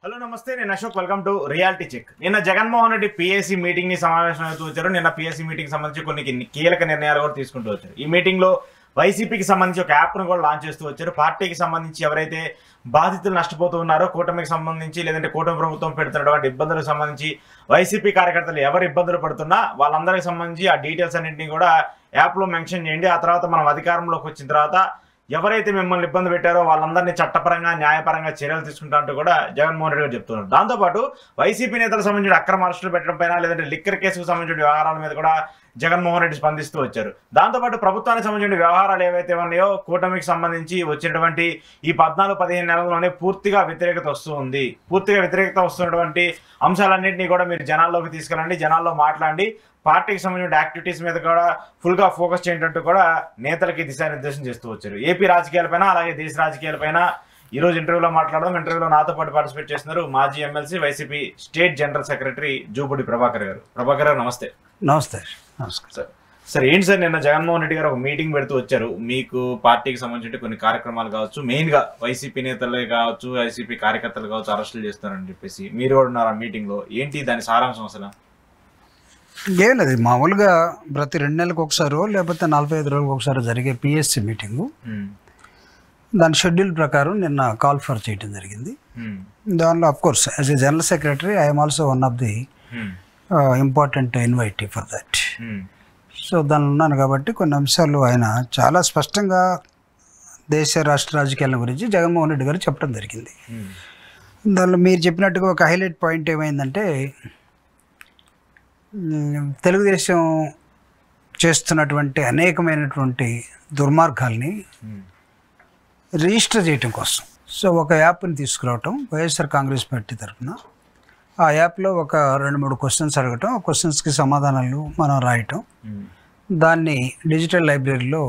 Hello నమస్తే, నేను Ashok. Welcome to reality check. నిన్న జగన్మోహన్ రెడ్డి పిఎస్సి మీటింగ్ ని సమావేశం అవుతూ వచ్చారు. నిన్న పిఎస్సి మీటింగ్ సంబంధించి కొన్ని కీలక నిర్ణయాలు కూడా తీసుకుంటూ వచ్చారు. ఈ మీటింగ్ లో వైసీపీకి సంబంధించి ఒక యాప్ ను కూడా లాంచ్ చేస్తూ వచ్చారు. పార్టీకి సంబంధించి ఎవరైతే బాధితులు నష్టపోతూ ఉన్నారో, కూటమికి సంబంధించి లేదంటే కూటమి ప్రభుత్వం పెడుతున్నటువంటి ఇబ్బందులకు సంబంధించి వైసీపీ కార్యకర్తలు ఎవరు ఇబ్బందులు పడుతున్నా వాళ్ళందరికి సంబంధించి ఆ డీటెయిల్స్ అన్నింటినీ కూడా యాప్ లో మెన్షన్ చేయండి. ఆ తర్వాత మనం అధికారంలోకి వచ్చిన తర్వాత ఎవరైతే మిమ్మల్ని ఇబ్బంది పెట్టారో వాళ్ళందరినీ చట్టపరంగా న్యాయపరంగా చర్యలు తీసుకుంటా అంటూ కూడా జగన్మోహన్ రెడ్డి గారు చెప్తున్నారు. దాంతోపాటు వైసీపీ నేతలకు సంబంధించిన అక్రమ అరెస్టులు పెట్టడం పైన లేదంటే లిక్కర్ కేసుకు సంబంధించిన వ్యవహారాల మీద కూడా జగన్మోహన్ రెడ్డి స్పందిస్తూ వచ్చారు. దాంతోపాటు ప్రభుత్వానికి సంబంధించిన వ్యవహారాలు ఏవైతే ఉన్నాయో కూటమికి సంబంధించి వచ్చినటువంటి ఈ 14-15 నెలల్లోనే పూర్తిగా వ్యతిరేకత వస్తున్నటువంటి అంశాలన్నింటినీ కూడా మీరు జనాల్లోకి తీసుకెళ్ళండి, జనాల్లో మాట్లాడి పార్టీకి సంబంధించిన యాక్టివిటీస్ మీద కూడా ఫుల్గా ఫోకస్ చేయటంటూ కూడా నేతలకి దిశానిర్దేశం చేస్తూ వచ్చారు. ఏపీ రాజకీయాలపైన అలాగే దేశ రాజకీయాలపైన ఈరోజు ఇంటర్వ్యూలో మాట్లాడడం. ఇంటర్వ్యూలో నాతో పాటు పార్టిసిపేట్ చేస్తున్నారు మాజీ MLC YCP state general secretary Jupudi Prabhakar గారు. ప్రభాకర్ గారు నమస్తే. నమస్తే. నమస్కారం సార్. ఏంటి సార్, నిన్న జగన్మోహన్ రెడ్డి గారు ఒక మీటింగ్ పెడుతూ వచ్చారు. మీకు పార్టీకి సంబంధించిన కొన్ని కార్యక్రమాలు కావచ్చు, మెయిన్ గా వైసీపీ నేతలే కావచ్చు, వైసీపీ కార్యకర్తలు కావచ్చు అరెస్టులు చేస్తున్నారని చెప్పేసి మీరు కూడా ఉన్నారు ఆ మీటింగ్ లో. ఏంటి దాని సారాంశం అసలు? ఏం లేదు, మామూలుగా ప్రతి 2 నెలలకు ఒకసారి లేకపోతే 45 రోజులకు ఒకసారి జరిగే పిఎస్సి మీటింగు, దాని షెడ్యూల్ ప్రకారం నిన్న కాల్ ఫర్ చేయడం జరిగింది. దానిలో of course as a general secretary I'm also one of the important invitee for that. So దానిలో ఉన్నాను కాబట్టి కొన్ని అంశాలు ఆయన చాలా స్పష్టంగా దేశ రాష్ట్ర రాజకీయాల గురించి జగన్మోహన్ రెడ్డి గారు చెప్పడం జరిగింది. దానిలో మీరు చెప్పినట్టుగా ఒక హైలైట్ పాయింట్ ఏమైందంటే, తెలుగుదేశం చేస్తున్నటువంటి అనేకమైనటువంటి దుర్మార్గాల్ని రిజిస్టర్ చేయటం కోసం సో ఒక యాప్ని తీసుకురావటం వైఎస్ఆర్ కాంగ్రెస్ పార్టీ తరఫున. ఆ యాప్లో ఒక 2-3 క్వశ్చన్స్ అడగటం, ఆ క్వశ్చన్స్కి సమాధానాలు మనం రాయటం, దాన్ని డిజిటల్ లైబ్రరీలో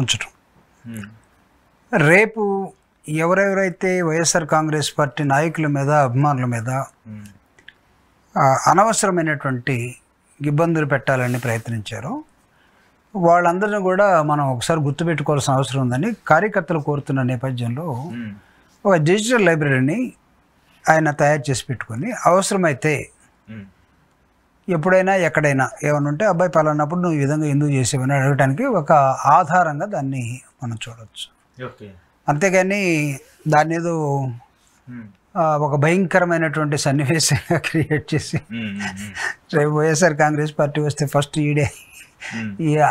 ఉంచటం. రేపు ఎవరెవరైతే వైఎస్ఆర్ కాంగ్రెస్ పార్టీ నాయకుల మీద అభిమానుల మీద అనవసరమైనటువంటి ఇబ్బందులు పెట్టాలని ప్రయత్నించారో వాళ్ళందరినీ కూడా మనం ఒకసారి గుర్తుపెట్టుకోవాల్సిన అవసరం ఉందని కార్యకర్తలు కోరుతున్న నేపథ్యంలో ఒక డిజిటల్ లైబ్రరీని ఆయన తయారు చేసి పెట్టుకొని అవసరమైతే ఎప్పుడైనా ఎక్కడైనా ఏమైనా ఉంటే అబ్బాయి పలానప్పుడు నువ్వు ఈ విధంగా ఎందుకు చేసేవని అడగడానికి ఒక ఆధారంగా దాన్ని మనం చూడవచ్చు. అంతేగాని దాన్ని ఏదో ఒక భయంకరమైనటువంటి సన్నివేశంగా క్రియేట్ చేసి రేపు వైఎస్ఆర్ కాంగ్రెస్ పార్టీ వస్తే ఫస్ట్ ఈడే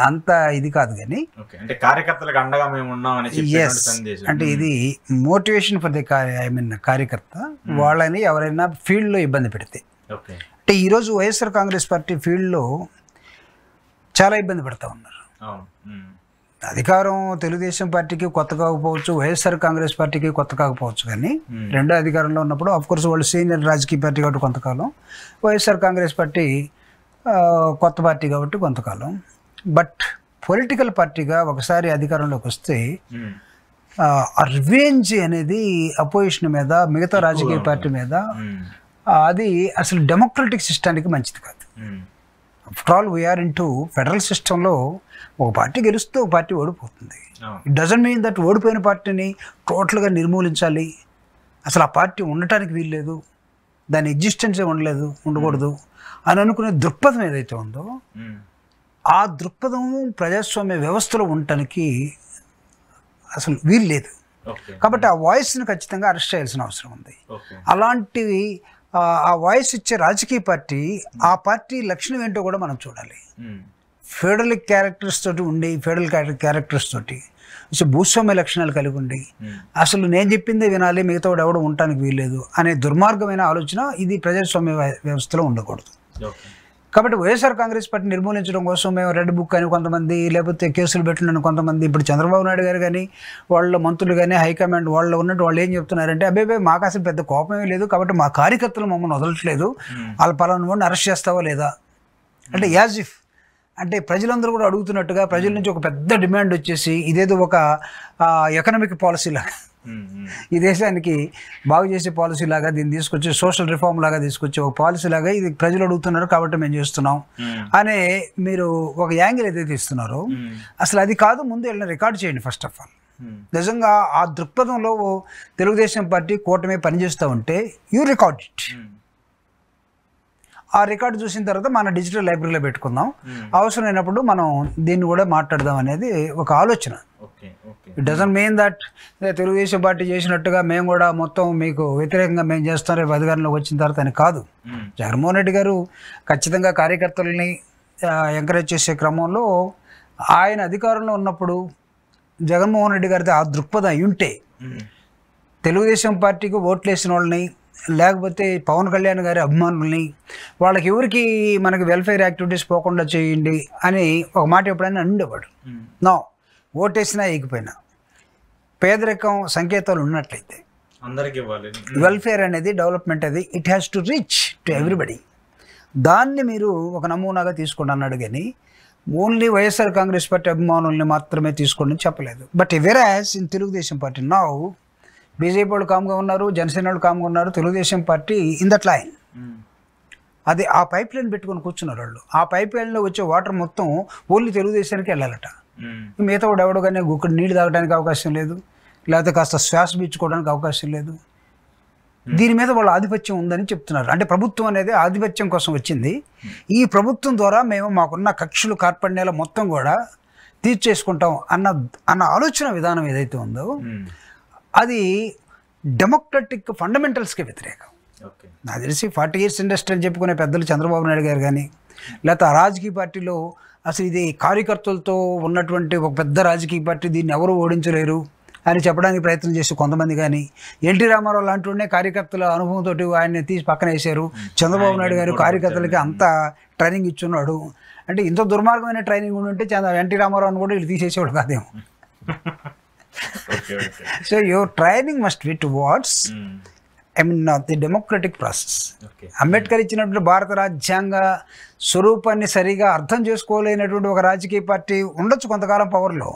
అంత ఇది కాదు. కానీ అంటే ఇది మోటివేషన్ ఫర్ ది కార్యకర్త వాళ్ళని ఎవరైనా ఫీల్డ్లో ఇబ్బంది పెడితే. అంటే ఈరోజు వైఎస్ఆర్ కాంగ్రెస్ పార్టీ ఫీల్డ్లో చాలా ఇబ్బంది పెడతా ఉన్నారు. అధికారం తెలుగుదేశం పార్టీకి కొత్త కాకపోవచ్చు, వైఎస్ఆర్ కాంగ్రెస్ పార్టీకి కొత్త కాకపోవచ్చు, కానీ రెండో అధికారంలో ఉన్నప్పుడు ఆఫ్కోర్స్ వాళ్ళు సీనియర్ రాజకీయ పార్టీ కాబట్టి కొంతకాలం, వైఎస్ఆర్ కాంగ్రెస్ పార్టీ కొత్త పార్టీ కాబట్టి కొంతకాలం. బట్ పొలిటికల్ పార్టీగా ఒకసారి అధికారంలోకి వస్తే ఆ రివెంజ్ అనేది అపోజిషన్ మీద, మిగతా రాజకీయ పార్టీ మీద, అది అసలు డెమోక్రటిక్ సిస్టానికి మంచిది కాదు. After all we are into federal సిస్టంలో ఒక పార్టీ గెలుస్తూ ఒక పార్టీ ఓడిపోతుంది. ఇట్ డజంట్ మీన్ దట్ ఓడిపోయిన పార్టీని టోటల్గా నిర్మూలించాలి, అసలు ఆ పార్టీ ఉండటానికి వీల్లేదు, దాని ఎగ్జిస్టెన్సే ఉండకూడదు అని అనుకునే దృక్పథం ఏదైతే ఉందో ఆ దృక్పథం ప్రజాస్వామ్య వ్యవస్థలో ఉండటానికి అసలు వీలు లేదు. కాబట్టి ఆ వాయిస్ని ఖచ్చితంగా అరెస్ట్ చేయాల్సిన అవసరం ఉంది. అలాంటివి ఆ వాయిస్ ఇచ్చే రాజకీయ పార్టీ, ఆ పార్టీ లక్షణం ఏంటో కూడా మనం చూడాలి. ఫెడరల్ క్యారెక్టర్స్ తోటి ఉండి, ఫెడరల్ క్యారెక్టర్స్ తోటి భూస్వామ్య లక్షణాలు కలిగి ఉండి, అసలు నేను చెప్పిందే వినాలి, మిగతా వాడు ఎవడు ఉండటానికి వీల్లేదు అనే దుర్మార్గమైన ఆలోచన ఇది ప్రజాస్వామ్య వ్యవస్థలో ఉండకూడదు. కాబట్టి వైఎస్ఆర్ కాంగ్రెస్ పార్టీ నిర్మూలించడం కోసం మేము రెడ్ బుక్ అని కొంతమంది, లేకపోతే కేసులు పెట్టిన కొంతమంది, ఇప్పుడు చంద్రబాబు నాయుడు గారు కానీ వాళ్ళ మంత్రులు కానీ హైకమాండ్ వాళ్ళు ఉన్నట్టు వాళ్ళు ఏం చెప్తున్నారంటే, అబ్బాయి మాకు అసలు పెద్ద కోపమే లేదు కాబట్టి మా కార్యకర్తలు మమ్మల్ని వదలట్లేదు, వాళ్ళ పలానా వాడిని అరెస్ట్ చేస్తావా లేదా అంటే యాజ్ ఇఫ్ అంటే ప్రజలందరూ కూడా అడుగుతున్నట్టుగా ప్రజల నుంచి ఒక పెద్ద డిమాండ్ వచ్చేసి ఇదేదో ఒక ఎకనామిక్ పాలసీ లాగా, ఈ దేశానికి బాగు చేసే పాలసీ లాగా దీన్ని తీసుకొచ్చి సోషల్ రిఫార్మ్ లాగా తీసుకొచ్చి ఒక పాలసీ లాగా ఇది ప్రజలు అడుగుతున్నారు కాబట్టి మేము చేస్తున్నాం అనే మీరు ఒక యాంగిల్ ఏదైతే ఇస్తున్నారో అసలు అది కాదు. ముందు వెళ్ళిన రికార్డ్ చేయండి ఫస్ట్ ఆఫ్ ఆల్. నిజంగా ఆ దృక్పథంలో తెలుగుదేశం పార్టీ కూటమి పనిచేస్తూ ఉంటే యూ రికార్డ్ ఇట్. ఆ రికార్డు చూసిన తర్వాత మన డిజిటల్ లైబ్రరీలో పెట్టుకుందాం, అవసరమైనప్పుడు మనం దీన్ని కూడా మాట్లాడదాం అనేది ఒక ఆలోచన. It doesn't mean that Telugu Desam party చేసినట్టుగా మేము కూడా మొత్తం మీకు వ్యతిరేకంగా మేము చేస్తాం రేపు అధికారంలోకి వచ్చిన తర్వాత అని కాదు. జగన్మోహన్ రెడ్డి గారు ఖచ్చితంగా కార్యకర్తలని ఎంకరేజ్ చేసే క్రమంలో ఆయన అధికారంలో ఉన్నప్పుడు జగన్మోహన్ రెడ్డి గారితో ఆ దృక్పథం అయి ఉంటే తెలుగుదేశం పార్టీకి ఓట్లు వేసిన వాళ్ళని లేకపోతే పవన్ కళ్యాణ్ గారి అభిమానుల్ని వాళ్ళకి ఎవరికి మనకి వెల్ఫేర్ యాక్టివిటీస్ పోకుండా చేయండి అని ఒక మాట ఎప్పుడైనా ఉండేవాడు. నో, ఓటేసినా ఏగిపోయినా పేదరికం సంకేతాలు ఉన్నట్లయితే అందరికీ ఇవ్వాలి. వెల్ఫేర్ అనేది డెవలప్మెంట్ అది it has to reach to everybody. దాన్ని మీరు ఒక నమూనాగా తీసుకోండి అన్నాడు, కానీ ఓన్లీ వైఎస్ఆర్ కాంగ్రెస్ పార్టీ అభిమానుల్ని మాత్రమే తీసుకోండి అని చెప్పలేదు. But whereas in Telugu Desam party now BJP వాళ్ళు కామ్గా ఉన్నారు, జనసేన వాళ్ళు కామ్గా ఉన్నారు, Telugu Desam party in that line. అది ఆ పైప్ లైన్ పెట్టుకొని కూర్చున్నారు వాళ్ళు. ఆ పైప్ లైన్లో వచ్చే వాటర్ మొత్తం ఓన్లీ తెలుగుదేశానికి వెళ్ళాలట. మిగతా వాడు ఎవడు కానీ గుక్కడు నీళ్ళు తాగడానికి అవకాశం లేదు, లేకపోతే కాస్త శ్వాస పీల్చుకోవడానికి అవకాశం లేదు. దీని మీద వాళ్ళ ఆధిపత్యం ఉందని చెప్తున్నారు. అంటే ప్రభుత్వం అనేది ఆధిపత్యం కోసం వచ్చింది. ఈ ప్రభుత్వం ద్వారా మేము మాకున్న కక్షలు కార్పణ్యాలు మొత్తం కూడా తీర్చేసుకుంటాం అన్న ఆలోచన విధానం ఏదైతే ఉందో అది డెమోక్రటిక్ ఫండమెంటల్స్కి వ్యతిరేకం. నాకు తెలిసి 40 years ఇండస్ట్రీ అని చెప్పుకునే పెద్దలు చంద్రబాబు నాయుడు గారు కానీ, లేకపోతే ఆ రాజకీయ పార్టీలో అసలు ఇది కార్యకర్తలతో ఉన్నటువంటి ఒక పెద్ద రాజకీయ పార్టీ, దీన్ని ఎవరు ఓడించలేరు అని చెప్పడానికి ప్రయత్నం చేసి కొంతమంది కానీ, ఎన్టీ రామారావు లాంటి వాడినే కార్యకర్తల అనుభవంతో ఆయన్ని తీసి పక్కన వేశారు. చంద్రబాబు నాయుడు గారు కార్యకర్తలకి అంత ట్రైనింగ్ ఇచ్చున్నాడు. అంటే ఇంత దుర్మార్గమైన ట్రైనింగ్ ఉంటే ఎన్టీ రామారావుని కూడా వీళ్ళు తీసేసేవాడు కాదేమో. So your training must be towards the democratic process. Ambedkar ఇచ్చినటువంటి భారత రాజ్యాంగ స్వరూపాన్ని సరిగా అర్థం చేసుకోలేనటువంటి ఒక రాజకీయ పార్టీ ఉండొచ్చు కొంతకాలం పవర్లో,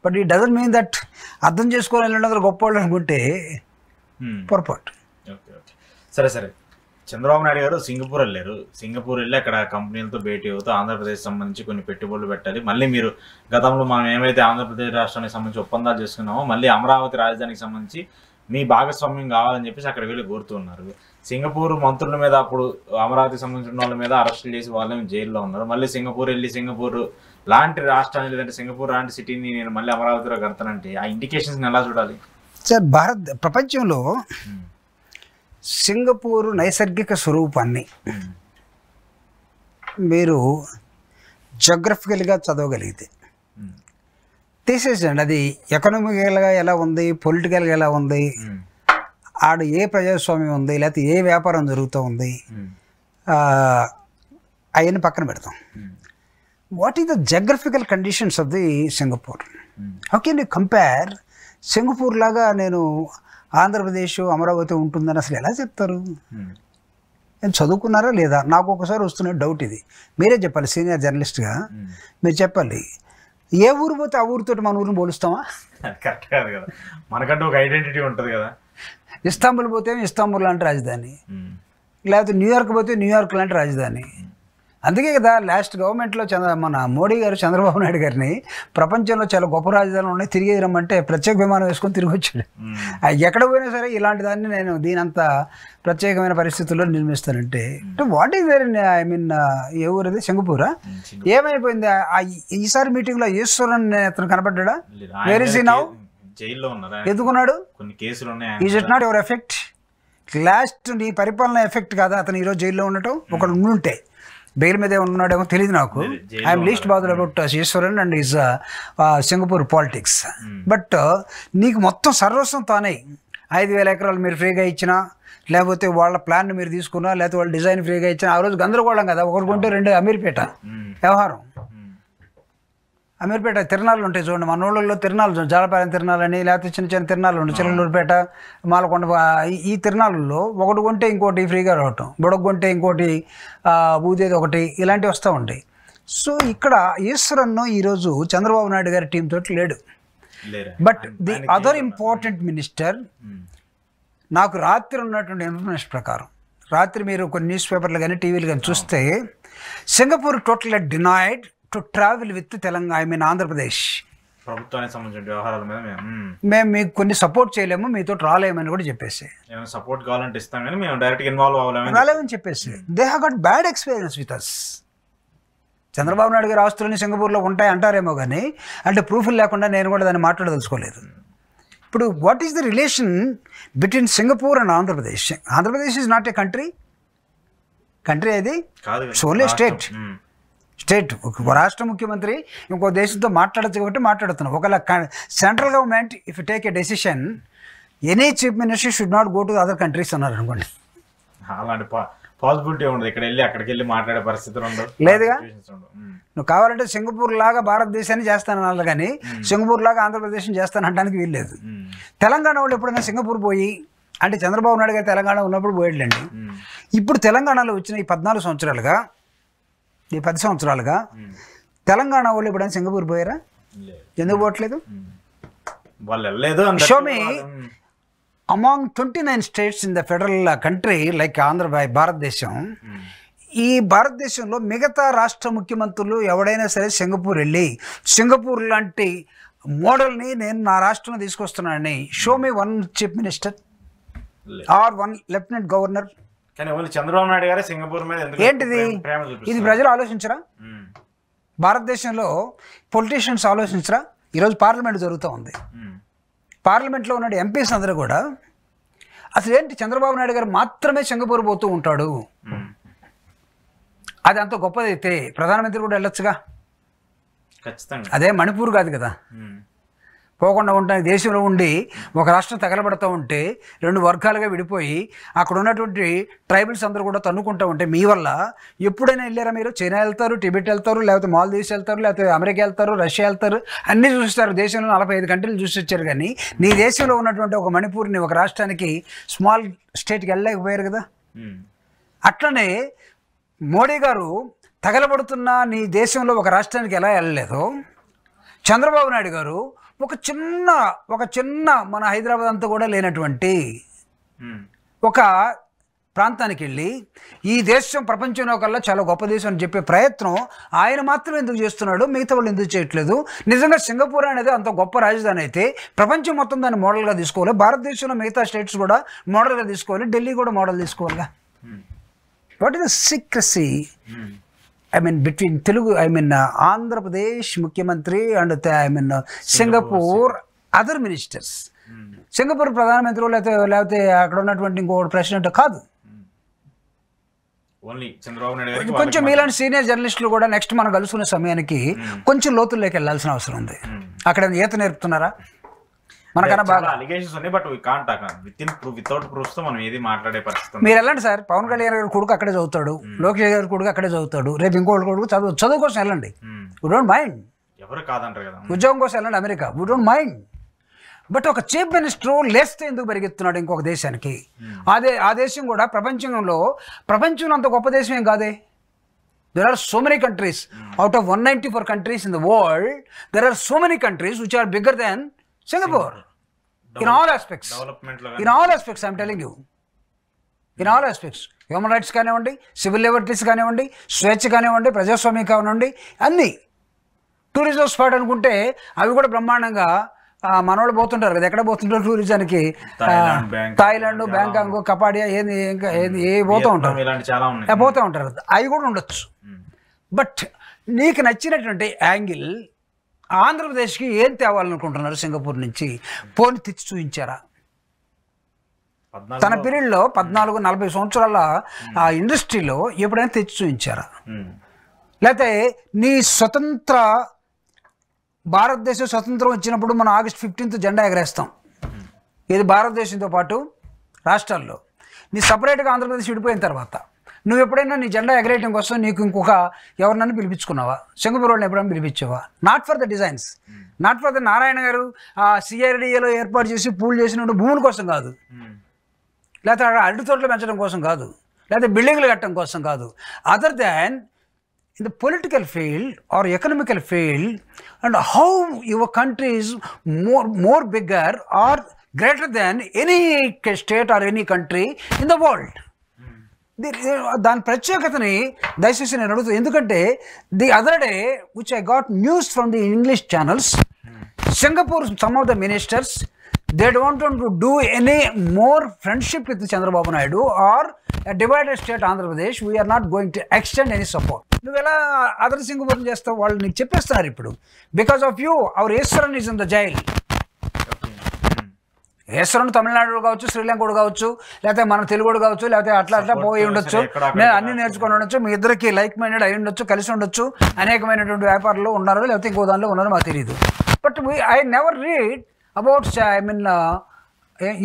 but it doesn't mean that అర్థం చేసుకోలేని గొప్ప వాళ్ళు అనుకుంటే పొరపాటు. సరే సరే, చంద్రబాబు నాయుడు గారు సింగపూర్ వెళ్ళారు. సింగపూర్ వెళ్ళి అక్కడ కంపెనీలతో భేటీ అవుతూ ఆంధ్రప్రదేశ్ సంబంధించి కొన్ని పెట్టుబడులు పెట్టాలి, మళ్ళీ మీరు గతంలో మనం ఏమైతే ఆంధ్రప్రదేశ్ రాష్ట్రానికి సంబంధించి ఒప్పందాలు చేసుకున్నామో మళ్ళీ అమరావతి రాజధానికి సంబంధించి మీ భాగస్వామ్యం కావాలని చెప్పేసి అక్కడ వెళ్ళి కోరుతున్నారు. సింగపూర్ మంత్రుల మీద అప్పుడు అమరావతికి సంబంధించిన వాళ్ళ మీద అరెస్టులు చేసి వాళ్ళని జైల్లో ఉన్నారు. మళ్ళీ సింగపూర్ వెళ్ళి సింగపూర్ లాంటి రాష్ట్రాన్ని లేదంటే సింగపూర్ లాంటి సిటీని నేను మళ్ళీ అమరావతిలో కడతానంటే ఆ ఇండికేషన్స్ని ఎలా చూడాలి? సార్, ప్రపంచంలో సింగపూర్ నైసర్గిక స్వరూపాన్ని మీరు జోగ్రఫికల్గా చదవగలిగితే తీసేసండి. అది ఎకనామికల్గా ఎలా ఉంది, పొలిటికల్గా ఎలా ఉంది, ఆడ ఏ ప్రజాస్వామ్యం ఉంది, లేకపోతే ఏ వ్యాపారం జరుగుతూ ఉంది, అవన్నీ పక్కన పెడతాం. What is the geographical conditions of the Singapore? How can you compare? Singapore లాగా నేను ఆంధ్రప్రదేశ్ అమరావతి ఉంటుందని అసలు ఎలా చెప్తారు? నేను చదువుకున్నారా లేదా? నాకు ఒకసారి వస్తున్న డౌట్ ఇది. మీరే చెప్పాలి, సీనియర్ జర్నలిస్ట్గా మీరు చెప్పాలి. ఏ ఊరు పోతే ఆ ఊరితో మన ఊరిని పోలుస్తామా? కరెక్ట్ కాదు కదా, మనకంటూ ఒక ఐడెంటిటీ ఉంటుంది కదా. ఇస్తాంబుల్ పోతే ఇస్తాంబుల్ లాంటి రాజధాని, లేకపోతే న్యూయార్క్ పోతే న్యూయార్క్ లాంటి రాజధాని. అందుకే కదా లాస్ట్ గవర్నమెంట్లో మన మోడీ గారు చంద్రబాబు నాయుడు గారిని ప్రపంచంలో చాలా గొప్ప రాజధానులు ఉన్నాయి తిరిగి రమ్మంటే ప్రత్యేక విమానం వేసుకొని తిరిగి వచ్చాడు. ఎక్కడ పోయినా సరే ఇలాంటి దాన్ని నేను దీనంత ప్రత్యేకమైన పరిస్థితుల్లో నిర్మిస్తానంటే what is there? I mean ఏ ఊరది? సింగపూరా? ఏమైపోయింది? ఈసారి మీటింగ్లో ఈశ్వరన్ అతను కనపడ్డా? Where is he now? జైల్లో ఉన్నారా? ఎందుకున్నాడు? కొన్ని కేసులు ఉన్నాయి. Is it not your effect? Last నీ పరిపాలన ఎఫెక్ట్ కాదా అతను ఈరోజు జైల్లో ఉండటం? ఒకడు ఉంటే బెయిల్ మీద ఉన్నాడేమో తెలియదు నాకు. I'm least bother about Eswaran and is Singapore politics. But నీకు మొత్తం సర్వస్వం తానే 5,000 ఎకరాలు మీరు ఫ్రీగా ఇచ్చినా, లేకపోతే వాళ్ళ ప్లాన్ మీరు తీసుకున్నా, లేకపోతే వాళ్ళ డిజైన్ ఫ్రీగా ఇచ్చినా, ఆ రోజు గందరగోళం కదా. ఒకటి కొంటే 2 అమీర్పేట వ్యవహారం. అమీర్పేట తిరణాలు ఉంటాయి చూడండి, మన ఊళ్ళల్లో తిరణాలు, జాలపాలెం తిరణాలని, లేకపోతే చిన్న చిన్న తిరణాలు ఉంటాయి, చిల్లూరుపేట, మాలకొండ. ఈ తిరణాలలో ఒకటి కొంటే ఇంకోటి ఫ్రీగా రావటం, బుడగ కొంటే ఇంకోటి ఊదేది ఒకటి, ఇలాంటివి వస్తూ ఉంటాయి. సో ఇక్కడ ఈశ్వరన్ను ఈరోజు చంద్రబాబు నాయుడు గారి టీం తోటి లేడు. But the other important minister, నాకు రాత్రి ఉన్నటువంటి ఇన్ఫర్మేషన్ ప్రకారం, రాత్రి మీరు కొన్ని న్యూస్ పేపర్లు కానీ టీవీలు కానీ చూస్తే, Singapore total denied to travel with Telangana, I mean Andhra Pradesh ప్రభుత్వానికి సంబంధించిన వ్యవహారాల మీద మేము మీకు కొన్ని సపోర్ట్ చేయలేము, మీతో రాలేమని కూడా చెప్పేసి, ఏమైనా సపోర్ట్ కావాలంటే ఇస్తాం కానీ మేము డైరెక్ట్గా ఇన్వాల్వ్ రాలేమని చెప్పేసి they have got bad experience with us. Chandrababu Naidu గారి ఆస్తులన్నీ సింగపూర్లో ఉంటాయి అంటారేమో కానీ అంటే ప్రూఫ్లు లేకుండా నేను కూడా దాన్ని మాట్లాడదలుచుకోలేదు. ఇప్పుడు what is the relation between Singapore and Andhra Pradesh? Andhra Pradesh is not a country అది ఓన్లీ స్టేట్. ఒక రాష్ట్ర ముఖ్యమంత్రి ఇంకో దేశంతో మాట్లాడచ్చు కాబట్టి మాట్లాడుతున్నాం. ఒకవేళ central government if take a decision any chief minister should not go to other countries అన్నారు అనుకోండి, అలాంటి పాసిబిలిటీ ఉండదు. ఇక్కడ వెళ్ళి అక్కడికి వెళ్ళి మాట్లాడే పరిస్థితులు ఉండవు లేదుగా. నువ్వు కావాలంటే సింగపూర్ లాగా భారతదేశాన్ని చేస్తానన్నా కానీ సింగపూర్ లాగా ఆంధ్రప్రదేశ్ చేస్తానంటానికి వీల్లేదు. తెలంగాణ వాళ్ళు ఎప్పుడైనా సింగపూర్ పోయి అంటే చంద్రబాబు నాయుడు గారు తెలంగాణ ఉన్నప్పుడు పోయేళ్ళండి. ఇప్పుడు తెలంగాణలో వచ్చిన ఈ 14 సంవత్సరాలుగా ఈ 10 సంవత్సరాలుగా తెలంగాణ వాళ్ళు ఎప్పుడైనా సింగపూర్ పోయారా? ఎందుకు పోవట్లేదు? Show me among 29 states in the federal country like భారతదేశం, ఈ భారతదేశంలో మిగతా రాష్ట్ర ముఖ్యమంత్రులు ఎవడైనా సరే సింగపూర్ వెళ్ళి సింగపూర్ లాంటి మోడల్ని నేను నా రాష్ట్రంలో తీసుకొస్తున్నానని show me one chief minister or one lieutenant governor. Chandrababu Naidu గారే సింగపూర్ మీద ఏంటిది? ఇది ప్రజలు ఆలోచించరా? భారతదేశంలో పొలిటీషియన్స్ ఆలోచించరా? ఈరోజు పార్లమెంట్ జరుగుతూ ఉంది. పార్లమెంట్లో ఉన్న ఎంపీస్ అందరూ కూడా అసలు ఏంటి చంద్రబాబు నాయుడు గారు మాత్రమే సింగపూర్ పోతూ ఉంటాడు, అది అంత గొప్పదైతే ప్రధానమంత్రి కూడా వెళ్ళొచ్చుగా. అదే మణిపూర్ కాదు కదా, పోకుండా ఉంటాయి. దేశంలో ఉండి ఒక రాష్ట్రం తగలబడుతూ ఉంటే 2 వర్గాలుగా విడిపోయి అక్కడ ఉన్నటువంటి ట్రైబల్స్ అందరూ కూడా తన్నుకుంటూ ఉంటే మీ వల్ల ఎప్పుడైనా వెళ్ళారా మీరు? చైనా వెళ్తారు, టిబెట్ వెళ్తారు, లేకపోతే మాల్దీవ్స్ వెళ్తారు, లేకపోతే అమెరికా వెళ్తారు, రష్యా వెళ్తారు, అన్నీ చూస్తారు. దేశంలో 45 కంట్రీలు చూసి వచ్చారు. కానీ నీ దేశంలో ఉన్నటువంటి ఒక మణిపూర్ని ఒక రాష్ట్రానికి స్మాల్ స్టేట్కి వెళ్ళలేకపోయారు కదా. అట్లనే మోడీ గారు తగలబడుతున్న నీ దేశంలో ఒక రాష్ట్రానికి ఎలా వెళ్ళలేదో చంద్రబాబు నాయుడు గారు ఒక చిన్న మన హైదరాబాద్ అంతా కూడా లేనటువంటి ఒక ప్రాంతానికి వెళ్ళి ఈ దేశం ప్రపంచంలో కల్లా చాలా గొప్ప దేశం అని చెప్పే ప్రయత్నం ఆయన మాత్రం ఎందుకు చేస్తున్నాడు, మిగతా వాళ్ళు ఎందుకు చేయట్లేదు? నిజంగా సింగపూర్ అనేది అంత గొప్ప రాజధాని అయితే ప్రపంచం మొత్తం దాన్ని మోడల్గా తీసుకోవాలి, భారతదేశంలో మిగతా స్టేట్స్ కూడా మోడల్గా తీసుకోవాలి, ఢిల్లీ కూడా model తీసుకోవాలిగా. What is the secrecy between Telugu Andhra Pradesh ముఖ్యమంత్రి and Singapore other ministers? Singapore ప్రధానమంత్రి లేకపోతే అక్కడ ఉన్నటువంటి ఇంకొకటి ప్రెసిడెంట్ కాదు. కొంచెం మీలాంటి సీనియర్ జర్నలిస్టులు కూడా నెక్స్ట్ మనం కలుసుకునే సమయానికి కొంచెం లోతుల్లోకి వెళ్ళాల్సిన అవసరం ఉంది. అక్కడ ఈత నేర్పుతున్నారా? మనకన్నా బాగా అలిగేషన్స్ ఉన్నాయి, but we can't talk without proofs తో మనం ఏది మాట్లాడే పరిస్థితి. మీరు వెళ్ళండి సార్, పవన్ కళ్యాణ్ గారి కొడుకు అక్కడే చదువుతాడు, లోకేష్ గారి కొడుకు అక్కడే చదువుతాడు, రేపు ఇంకోటి కొడుకు చదువు కోసం వెళ్ళండి, వి డోంట్ మైండ్. ఎవరు కాదంటారు కదా, ఉద్యోగం కోసం వెళ్ళండి America, we don't mind. But ఒక చీఫ్ మినిస్టర్ లేస్తే ఎందుకు పరిగెత్తున్నాడు ఇంకొక దేశానికి? ఆ దేశం కూడా ప్రపంచంలో అంత గొప్ప దేశం ఏం కాదే. There are so many countries, out of 194 countries in the world, there are so many countries which are bigger than Singapore. In all aspects. In all aspects, I am telling you. In all aspects. Human rights కానివ్వండి, civil liberties కానివ్వండి, స్వేచ్ఛ కానివ్వండి, ప్రజాస్వామ్యం కానివ్వండి, అన్నీ. Tourism spot అనుకుంటే అవి కూడా బ్రహ్మాండంగా మనోళ్ళు పోతుంటారు కదా. ఎక్కడ పోతుంటారు టూరిజానికి? థాయిలాండ్, బ్యాంకాక్, కపాడియా, ఏ పోతూ ఉంటారు. అవి కూడా ఉండొచ్చు. బట్ నీకు నచ్చినటువంటి యాంగిల్ ఆంధ్రప్రదేశ్కి ఏం తేవాలనుకుంటున్నారు సింగపూర్ నుంచి? పోని తెచ్చి చూపించారా? తన పీరియడ్లో 14-40 సంవత్సరాల ఆ ఇండస్ట్రీలో ఎప్పుడైనా తెచ్చి చూపించారా? లేకపోతే నీ భారతదేశం స్వతంత్రం వచ్చినప్పుడు మనం August 15th జెండా ఎగరేస్తాం, ఇది భారతదేశంతో పాటు రాష్ట్రాల్లో. నీ సపరేట్గా ఆంధ్రప్రదేశ్ విడిపోయిన తర్వాత నువ్వు ఎప్పుడైనా నీ జెండా ఎగరేయడం కోసం నీకు ఇంకొక ఎవరినైనా పిలిపించుకున్నావా? సింగపూర్ వాళ్ళని ఎప్పుడైనా పిలిపించావా? Not for the designs, not for the Narayana garu CRDAలో ఏర్పాటు చేసి పూల్ చేసినట్టు భూముల కోసం కాదు, లేకపోతే అరటి తోటలు పెంచడం కోసం కాదు, లేకపోతే బిల్డింగ్లు కట్టడం కోసం కాదు. Other than in the political field or economical field, and how your country is more bigger or greater than any state or any country in the world. దాని ప్రత్యేకతని దయచేసి నేను అడుగుతాను. ఎందుకంటే the other day which I got news from the English channels, Singapore, some of the ministers, they don't want to do any more friendship with Chandrababu Naidu or a divided state Andhra Pradesh. We are not going to extend any support. నువ్వు ఎలా other Singapore చేస్తావు? వాళ్ళు నీకు చెప్పేస్తున్నారు ఇప్పుడు. Because of you our Eswaran is in the jail. Eswaran Tamil Nadu కావచ్చు, శ్రీలంక కూడా కావచ్చు, లేకపోతే మన తెలుగు కావచ్చు, లేకపోతే అట్లా పోయి ఉండొచ్చు. నేను అన్ని నేర్చుకొని ఉండొచ్చు. మీ ఇద్దరికి లైక్ మైండెడ్ అయి ఉండొచ్చు, కలిసి ఉండొచ్చు. అనేకమైనటువంటి వ్యాపారాలు ఉన్నారు, లేకపోతే ఇంకో దానిలో ఉన్నారో మాకు తెలియదు. But I never read about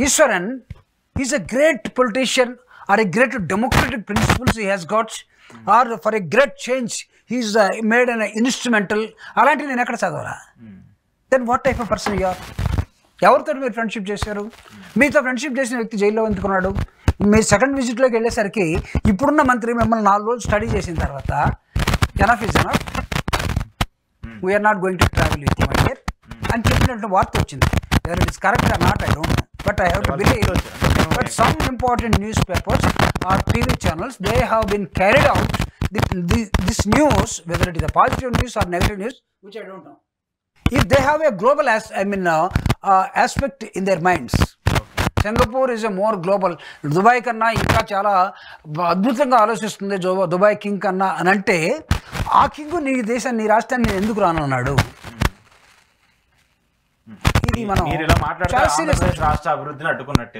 Ishwaran. He's a great politician or a great democratic principles he has got, or for a great change he's made an instrumental. అలాంటి నేను ఎక్కడ చదవరా? Then what type of person you are? ఎవరితో మీరు friendship చేశారు? మీతో friendship చేసిన వ్యక్తి జైల్లో ఎందుకున్నాడు? మీరు సెకండ్ విజిట్లోకి వెళ్ళేసరికి ఇప్పుడున్న మంత్రి మిమ్మల్ని 4 రోజులు స్టడీ చేసిన తర్వాత enough is enough, we are not going to travel with you here అని చెప్పినట్టు వార్త వచ్చింది. Whether it is correct or not, I don't know. But I have to believe. But some important newspapers or TV channels, they have been carried out this news, whether it is a positive news or negative news, which I don't know. If they have a global aspect in their minds. Singapore is a more global. Dubai కన్నా ఇంకా చాలా అద్భుతంగా ఆలోచిస్తుంది Dubai king కన్నా అని అంటే, ఆ king నీ దేశాన్ని, నీ రాష్ట్రాన్ని ఎందుకు రానన్నాడు? మీరు ఇలా మాట్లాడితే ఆంధ్రప్రదేశ్ రాష్ట్ర అభివృద్ధిని అడ్డుకున్నట్టే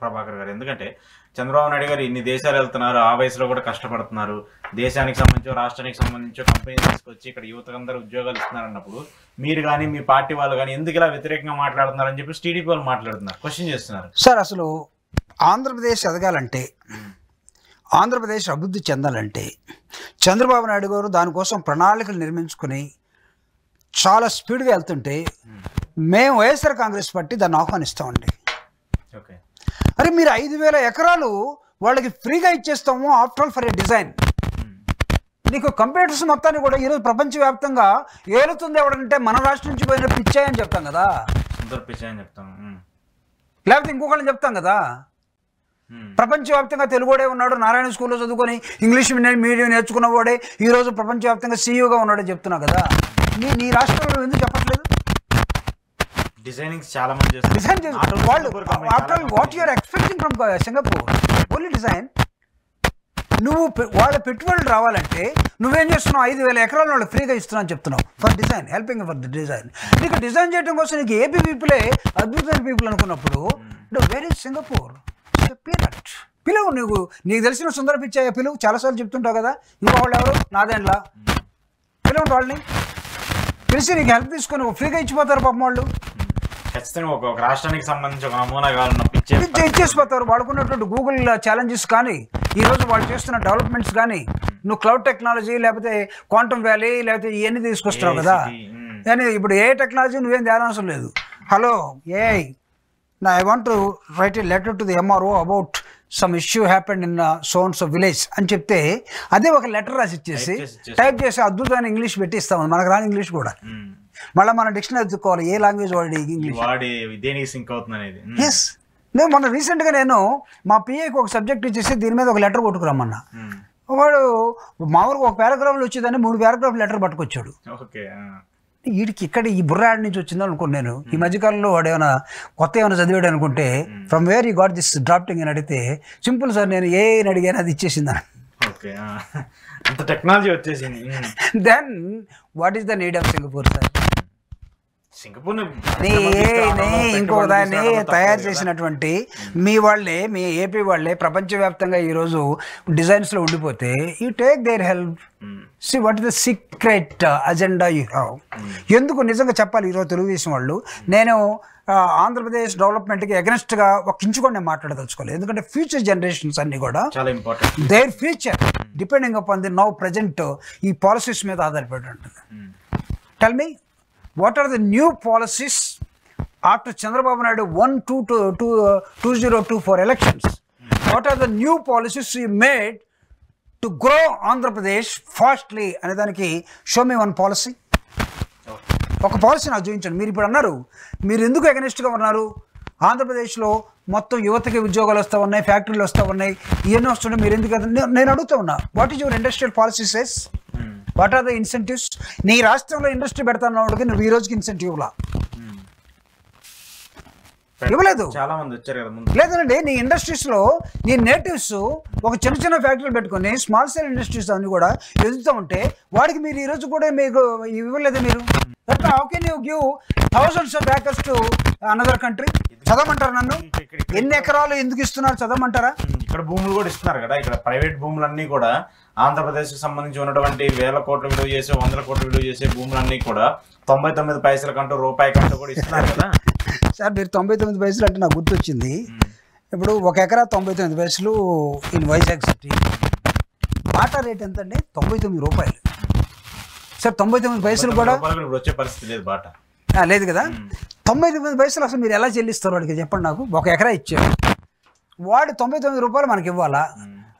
ప్రభాకర్ గారు. ఎందుకంటే చంద్రబాబు నాయుడు గారు ఇన్ని దేశాలు వెళ్తున్నారు, ఆ వయసులో కూడా కష్టపడుతున్నారు, దేశానికి సంబంధించి రాష్ట్రానికి సంబంధించి కంపెనీ తీసుకొచ్చి ఇక్కడ యువతకందరూ ఉద్యోగాలు ఇస్తున్నారు అన్నప్పుడు మీరు కానీ మీ పార్టీ వాళ్ళు కానీ ఎందుకు ఇలా వ్యతిరేకంగా మాట్లాడుతున్నారని చెప్పి టీడీపీ వాళ్ళు మాట్లాడుతున్నారు, క్వశ్చన్ చేస్తున్నారు. సార్, అసలు ఆంధ్రప్రదేశ్ ఎదగాలంటే, ఆంధ్రప్రదేశ్ అభివృద్ధి చెందాలంటే చంద్రబాబు నాయుడు గారు దానికోసం ప్రణాళికలు నిర్మించుకుని చాలా స్పీడ్గా వెళ్తుంటే మేము వైఎస్ఆర్ కాంగ్రెస్ పార్టీ దాన్ని ఆహ్వానిస్తామండి. అరే మీరు 5,000 ఎకరాలు వాళ్ళకి ఫ్రీగా ఇచ్చేస్తాము, after all for a design. నీకు కంప్యూటర్స్ మొత్తాన్ని కూడా ఈరోజు ప్రపంచవ్యాప్తంగా ఏలుతుంది ఎవడంటే మన రాష్ట్రం నుంచి పోయిన పిచ్చాయని చెప్తాం కదా, లేకపోతే ఇంకొకళ్ళని చెప్తాం కదా. ప్రపంచవ్యాప్తంగా తెలుగుడే ఉన్నాడు, నారాయణ స్కూల్లో చదువుకొని ఇంగ్లీష్ మీడియం నేర్చుకున్న వాడే ఈరోజు ప్రపంచవ్యాప్తంగా సీఈఓగా ఉన్నాడని చెప్తున్నావు కదా. నీ రాష్ట్రంలో ఎందుకు చెప్పట్లేదు? డిజైనింగ్ చాలా మంది చేస్తారు. వాళ్ళు after all what you are expecting from Singapore? Only design. నువ్వు వాళ్ళ పెట్టుబడులు రావాలంటే నువ్వేం చేస్తున్నావు? 5,000 ఎకరాలు వాళ్ళు ఫ్రీగా ఇస్తున్నావు చెప్తున్నావు for design, helping for the design. నీకు డిజైన్ చేయడం కోసం నీకు ఏపీ పీపులే అద్భుతమైన పీపుల్ అనుకున్నప్పుడు వెరీ సింగపూర్ పిలువు. నీకు తెలిసిన సుందర పిచ్చాయ పిలువు, చాలాసార్లు చెప్తుంటావు కదా. ఇంకో వాళ్ళు ఎవరు? నాదేండ్లా పిలువు వాళ్ళని పిలిచి నీకు హెల్ప్ తీసుకొని ఫ్రీగా ఇచ్చిపోతారు పాపం వాళ్ళు. ఖచ్చితంగా ఒక రాష్ట్రానికి సంబంధించి ఒక నమూనా కావాలన్న ఇచ్చేసిపోతారు. వాడుకున్నటువంటి గూగుల్ ఛాలెంజెస్ కానీ, ఈరోజు వాళ్ళు చేస్తున్న డెవలప్మెంట్స్ కానీ, నువ్వు క్లౌడ్ టెక్నాలజీ లేకపోతే క్వాంటమ్ వ్యాలీ లేకపోతే ఇవన్నీ తీసుకొస్తున్నావు కదా. కానీ ఇప్పుడు ఏ టెక్నాలజీ నువ్వేం ధ్యానం లేదు. Hello AI, I want to right A letter to the MRO about some issue happened in so and so village అని చెప్తే అదే ఒక లెటర్ రాసి ఇచ్చేసి టైప్ చేసి అద్భుతమైన ఇంగ్లీష్ పెట్టి ఇస్తాము. మనకు రాని ఇంగ్లీష్ కూడా మళ్ళీ మన డిక్షనరీ ఎత్తుకోవాలి ఏ లాంగ్వేజ్ వాడి ఇంగ్లీష్. ఎస్, నేను మొన్న రీసెంట్గా నేను మా పిఏకి ఒక సబ్జెక్ట్ ఇచ్చేసి దీని మీద ఒక లెటర్ కొట్టుకురమ్మన్నా. వాడు మామూలుగా ఒక పారాగ్రాఫ్లో వచ్చేదాన్ని 3 పారాగ్రాఫ్ లెటర్ పట్టుకొచ్చాడు. వీడికి ఇక్కడ ఈ బుర్రాడి నుంచి వచ్చిందో అనుకోండి. నేను ఈ మధ్యకాలంలో వాడు ఏమైనా కొత్త ఏమైనా చదివాడు అనుకుంటే from where you got this drafting అని అడిగితే సింపుల్ సార్ నేను ఏ అడిగాను అది ఇచ్చేసిందా. టెక్నాలజీ వచ్చేసింది. Then what is the need of Singapore sir? ఇంకో దాన్ని తయారు చేసినటువంటి మీ వాళ్ళే, మీ ఏపీ వాళ్ళే ప్రపంచవ్యాప్తంగా ఈరోజు డిజైన్స్లో ఉండిపోతే you take their help. See what is the secret agenda you have? ఎందుకు నిజంగా చెప్పాలి ఈరోజు తెలుగుదేశం వాళ్ళు, నేను ఆంధ్రప్రదేశ్ డెవలప్మెంట్కి అగెన్స్ట్గా ఒక ఇంచు కూడా నేను మాట్లాడదలుచుకోలేదు. ఎందుకంటే ఫ్యూచర్ జనరేషన్స్ అన్ని కూడా their future depending upon the now present ఈ పాలసీస్ మీద ఆధారపడి ఉంటుంది. Tell me, what are the new policies after Chandrababu Naidu won 2024 elections? What are the new policies he made to grow Andhra Pradesh fastly? అనే దానికి show me one policy. ఒక policy నాకు చూపించండి. మీరు ఇప్పుడు అన్నారు మీరు ఎందుకు అగెనిస్ట్గా ఉన్నారు, ఆంధ్రప్రదేశ్లో మొత్తం యువతకి ఉద్యోగాలు వస్తూ ఉన్నాయి, ఫ్యాక్టరీలు వస్తూ ఉన్నాయి, ఇవన్నీ వస్తుంటే మీరు ఎందుకు? నేను అడుగుతూ ఉన్నా, what is your industrial policy says? What are the incentives? నీ రాష్ట్రంలో ఇండస్ట్రీ పెడతాను వాడికి నువ్వు ఈ రోజుకి ఇన్సెంటివ్లా ఇవ్వలేదు. చాలా మంది వచ్చారు కదా ముందు. లేదండి, నీ ఇండస్ట్రీస్లో నీ నేటివ్స్ ఒక చిన్న చిన్న ఫ్యాక్టరీలు పెట్టుకొని స్మాల్ స్కేల్ ఇండస్ట్రీస్ అన్ని కూడా ఎదుగుతూ ఉంటే వాడికి మీరు ఈరోజు కూడా మీకు ఇవ్వలేదు. మీరు how can you give thousands of acres to another country? చదవమంటారు నన్ను? ఎన్ని ఎకరాలు ఎందుకు ఇస్తున్నారు చదవమంటారా? ఇక్కడ భూములు కూడా ఇస్తున్నారు కదా. ఇక్కడ ప్రైవేట్ భూములన్నీ కూడా ఆంధ్రప్రదేశ్కి సంబంధించి ఉన్నటువంటి 1000 కోట్ల విలువ చేసే 100 కోట్ల విలువ చేసే భూములన్నీ కూడా 99 పైసలకంటూ రూపాయికంటూ కూడా ఇస్తున్నారు కదా. సార్ మీరు 99 పైసలు అంటే నాకు గుర్తొచ్చింది. ఇప్పుడు 1 ఎకరా 99 పైసలు in Vizag city. Bata rate ఎంత అండి? 99 రూపాయలు. సార్ 99 పైసలు కూడా ఇప్పుడు వచ్చే పరిస్థితి లేదు బాటా. లేదు కదా. 99 పైసలు అసలు మీరు ఎలా చెల్లిస్తారు వాడికి చెప్పండి నాకు. 1 ఎకరా ఇచ్చారు, వాడు 99 రూపాయలు మనకి ఇవ్వాలా?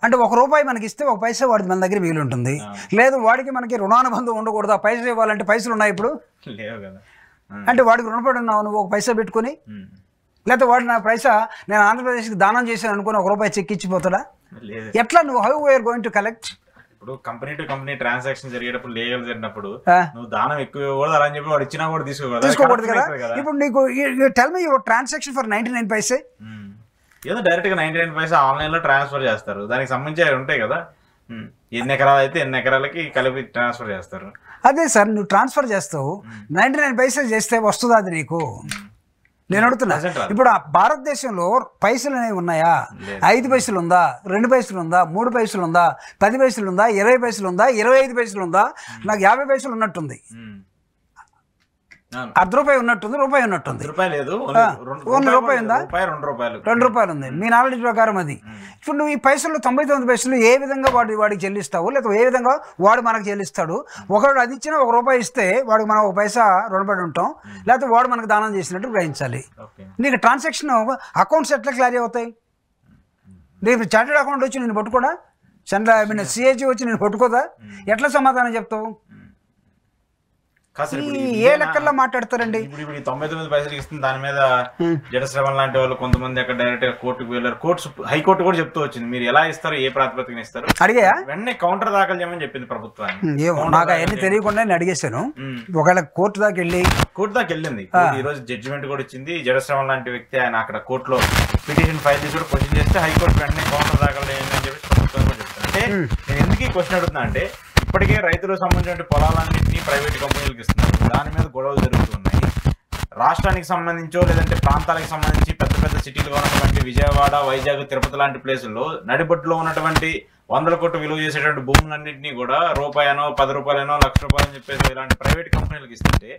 అంటే 1 రూపాయి మనకి ఇస్తే 1 పైసా వాడికి మన దగ్గర మిగిలి ఉంటుంది. లేదు వాడికి మనకి రుణానుబంధం ఉండకూడదు. ఆ పైసలు ఇవ్వాలంటే పైసలు ఉన్నాయి ఇప్పుడు లేవు కదా. అంటే వాడికి రుణపడి ఉన్నావు నువ్వు 1 పైసా పెట్టుకుని. లేకపోతే వాడు నా పైసా నేను ఆంధ్రప్రదేశ్కి దానం చేశాను అనుకుని 1 రూపాయి చెక్ ఇచ్చిపోతాడా? ఎట్లా నువ్వు how we are going to collect? ఇప్పుడు కంపెనీ టు కంపెనీ ట్రాన్సాక్షన్ జరిగేటప్పుడు లీగల్ జరిగినప్పుడు నువ్వు దానం ఎక్కువ ఇవ్వకూడదు అని చెప్పి వాడు ఇచ్చినా కూడా తీసుకోకూడదు కదా. ఇప్పుడు నీకు tell me your transaction for 99 paise. ఏదో డైరెక్ట్ గా 99 పైసా ఆన్లైన్ లో ట్రాన్స్ఫర్ చేస్తారు. దానికి సంబంధించి అవి ఉంటాయి కదా. ఎన్ని ఎకరాలు అయితే ఎన్ని ఎకరాలకి కలిపి ట్రాన్స్ఫర్ చేస్తారు. అదే సార్, నువ్వు ట్రాన్స్ఫర్ చేస్తావు 99 పైసలు చేస్తే వస్తుందా అది నీకు? నేను అడుగుతున్నా. ఇప్పుడు ఆ భారతదేశంలో పైసలు అనేవి ఉన్నాయా? 5 పైసలు ఉందా, 2 పైసలు ఉందా, 3 పైసలు ఉందా, 10 పైసలు ఉందా, 20 పైసలు ఉందా, 25 పైసలు ఉందా? నాకు 50 పైసలు ఉన్నట్టుంది, ₹1 ఉన్నట్టుంది, రూపాయి ఉన్నట్టుంది. ఓన్లీ రూపాయి ఉందా? 2 రూపాయలు ఉంది మీ నాలెడ్జ్ ప్రకారం. అది ఇప్పుడు నువ్వు ఈ పైసలు 99 పైసలు ఏ విధంగా వాడికి చెల్లిస్తావు, లేకపోతే ఏ విధంగా వాడు మనకు చెల్లిస్తాడు? ఒకడు అది ఇచ్చినా 1 రూపాయి ఇస్తే వాడికి మనం 1 పైసా రుణపడి ఉంటాం, లేకపోతే వాడు మనకు దానం చేసినట్టు గ్రహించాలి. నీకు ట్రాన్సాక్షన్ అకౌంట్స్ ఎట్లా క్లారీ అవుతాయి? నీకు చార్టెడ్ అకౌంట్ వచ్చి నేను పట్టుకోడా? సిఏజీ వచ్చి నేను పట్టుకోదా? ఎట్లా సమాధానం చెప్తావు? ఏ లెక్కల్లో మాట్లాడతారండి? ఇప్పుడు 99 పైసలు ఇస్తుంది. దాని మీద జడశ్రవణ్ లాంటి వాళ్ళు కొంతమంది అక్కడ డైరెక్ట్ గా కోర్టుకు వెళ్ళారు. హైకోర్టు కూడా చెప్తూ వచ్చింది మీరు ఎలా ఇస్తారు, ఏ ప్రాతిపదికన ఇస్తారు. అడిగా వెంటనే కౌంటర్ దాఖలు చేయమని చెప్పింది ప్రభుత్వాన్ని. నాకు అవన్నీ తెలియకుండా నేను అడిగేశాను. ఒకవేళ కోర్టు దాకా వెళ్ళింది. ఈ రోజు జడ్జిమెంట్ కూడా ఇచ్చింది. జడశ్రవణ్ లాంటి వ్యక్తి ఆయన అక్కడ కోర్టులో పిటిషన్ ఫైల్ చేసి కూడా క్వశ్చన్ చేస్తే హైకోర్టు వెంటనే కౌంటర్ దాఖలు చేయండి అని చెప్పి ప్రభుత్వం కూడా చెప్తాను. అంటే నేను ఎందుకు ఈ క్వశ్చన్ అడుగుతున్నా అంటే ఇప్పటికే రైతులకు సంబంధించిన పొలాలన్నింటినీ ప్రైవేట్ కంపెనీలకు ఇస్తున్నారు. దాని మీద గొడవలు జరుగుతున్నాయి. రాష్ట్రానికి సంబంధించో లేదంటే ప్రాంతాలకు సంబంధించి పెద్ద పెద్ద సిటీలుగా ఉన్నటువంటి విజయవాడ, వైజాగ్, తిరుపతి లాంటి ప్లేసుల్లో నడిబొట్టులో ఉన్నటువంటి 100 కోట్లు విలువ చేసేటువంటి భూములన్నింటినీ కూడా రూపాయనో 10 రూపాయలనో ₹1,00,000 అని చెప్పేసి ఇలాంటి ప్రైవేట్ కంపెనీలకు ఇస్తుంటే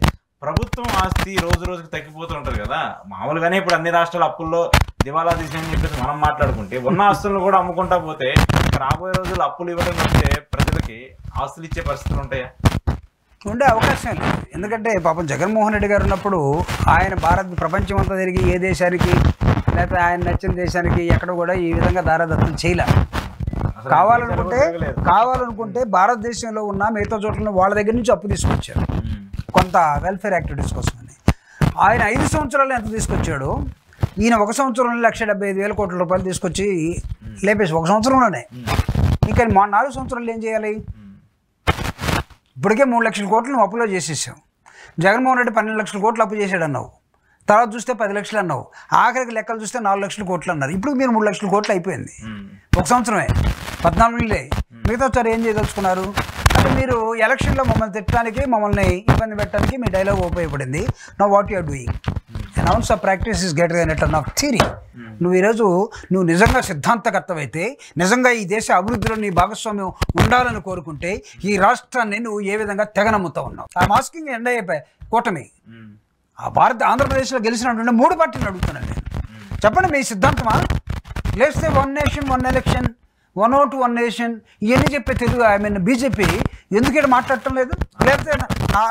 ప్రభుత్వం ఆస్తి రోజు రోజుకి తగ్గిపోతూ ఉంటుంది కదా. మామూలుగానే ఇప్పుడు అన్ని రాష్ట్రాల అప్పుల్లో దివాలా తీసేయని చెప్పేసి మనం మాట్లాడుకుంటే ఉన్న ఆస్తులను కూడా అమ్ముకుంటా పోతే రాబోయే రోజుల్లో అప్పులు ఇవ్వడం వస్తే ప్రజలకి ఆస్తులు ఇచ్చే పరిస్థితులు ఉంటాయా? ఉండే అవకాశం లేదు. ఎందుకంటే పాపం జగన్మోహన్ రెడ్డి గారు ఉన్నప్పుడు ఆయన ప్రపంచం అంతా తిరిగి ఏ దేశానికి లేకపోతే ఆయన నచ్చిన దేశానికి ఎక్కడ కూడా ఈ విధంగా దారాదత్తం చేయలే. కావాలనుకుంటే భారతదేశంలో ఉన్న మిగతా చోట్ల వాళ్ళ దగ్గర నుంచి అప్పు తీసుకొచ్చారు కొంత వెల్ఫేర్ యాక్టివిటీస్ కోసమని. ఆయన 5 సంవత్సరాలు ఎంత తీసుకొచ్చాడు, ఈయన 1 సంవత్సరంలో 1,75,000 కోట్ల రూపాయలు తీసుకొచ్చి లేపేసి 1 సంవత్సరంలోనే. ఇంకా 4 సంవత్సరాలు ఏం చేయాలి? ఇప్పటికే 3 లక్షల కోట్లు నువ్వు అప్పులో చేసేసావు. జగన్మోహన్ రెడ్డి 12 లక్షల కోట్లు అప్పు చేశాడు అన్నావు, తర్వాత చూస్తే 10 లక్షలు అన్నావు, ఆఖరికి లెక్కలు చూస్తే 4 లక్షల కోట్లు అన్నారు. ఇప్పుడు మీరు 3 లక్షల కోట్లు అయిపోయింది 1 సంవత్సరమే, 14 నెలలే. మిగతా సార్ ఏం చేయదలుచుకున్నారు అంటే మీరు ఎలక్షన్లో మమ్మల్ని తిట్టడానికి, మమ్మల్ని ఇబ్బంది పెట్టడానికి మీ డైలాగ్ ఉపయోగపడింది. Now what you are doing? And also practice is greater then a turn of theory. నువ్వు ఈరోజు నిజంగా సిద్ధాంతకర్తవైతే, నిజంగా ఈ దేశ అభివృద్ధిలో నీ భాగస్వామ్యం ఉండాలని కోరుకుంటే ఈ రాష్ట్రాన్ని నువ్వు ఏ విధంగా తెగనమ్ముతా ఉన్నావు? ఆ మాస్కింగ్ ఎండ్ అయిపోయి కూటమి ఆంధ్రప్రదేశ్లో గెలిచినటువంటి 3 పార్టీలు అడుగుతున్నాను నేను. చెప్పండి మీ సిద్ధాంతమా? లేస్తే 1 నేషన్ 1 ఎలక్షన్, 1 ఓటు 1 నేషన్ ఇవన్నీ చెప్పే తెలుగు బీజేపీ ఎందుకంటే మాట్లాడటం లేదు? లేకపోతే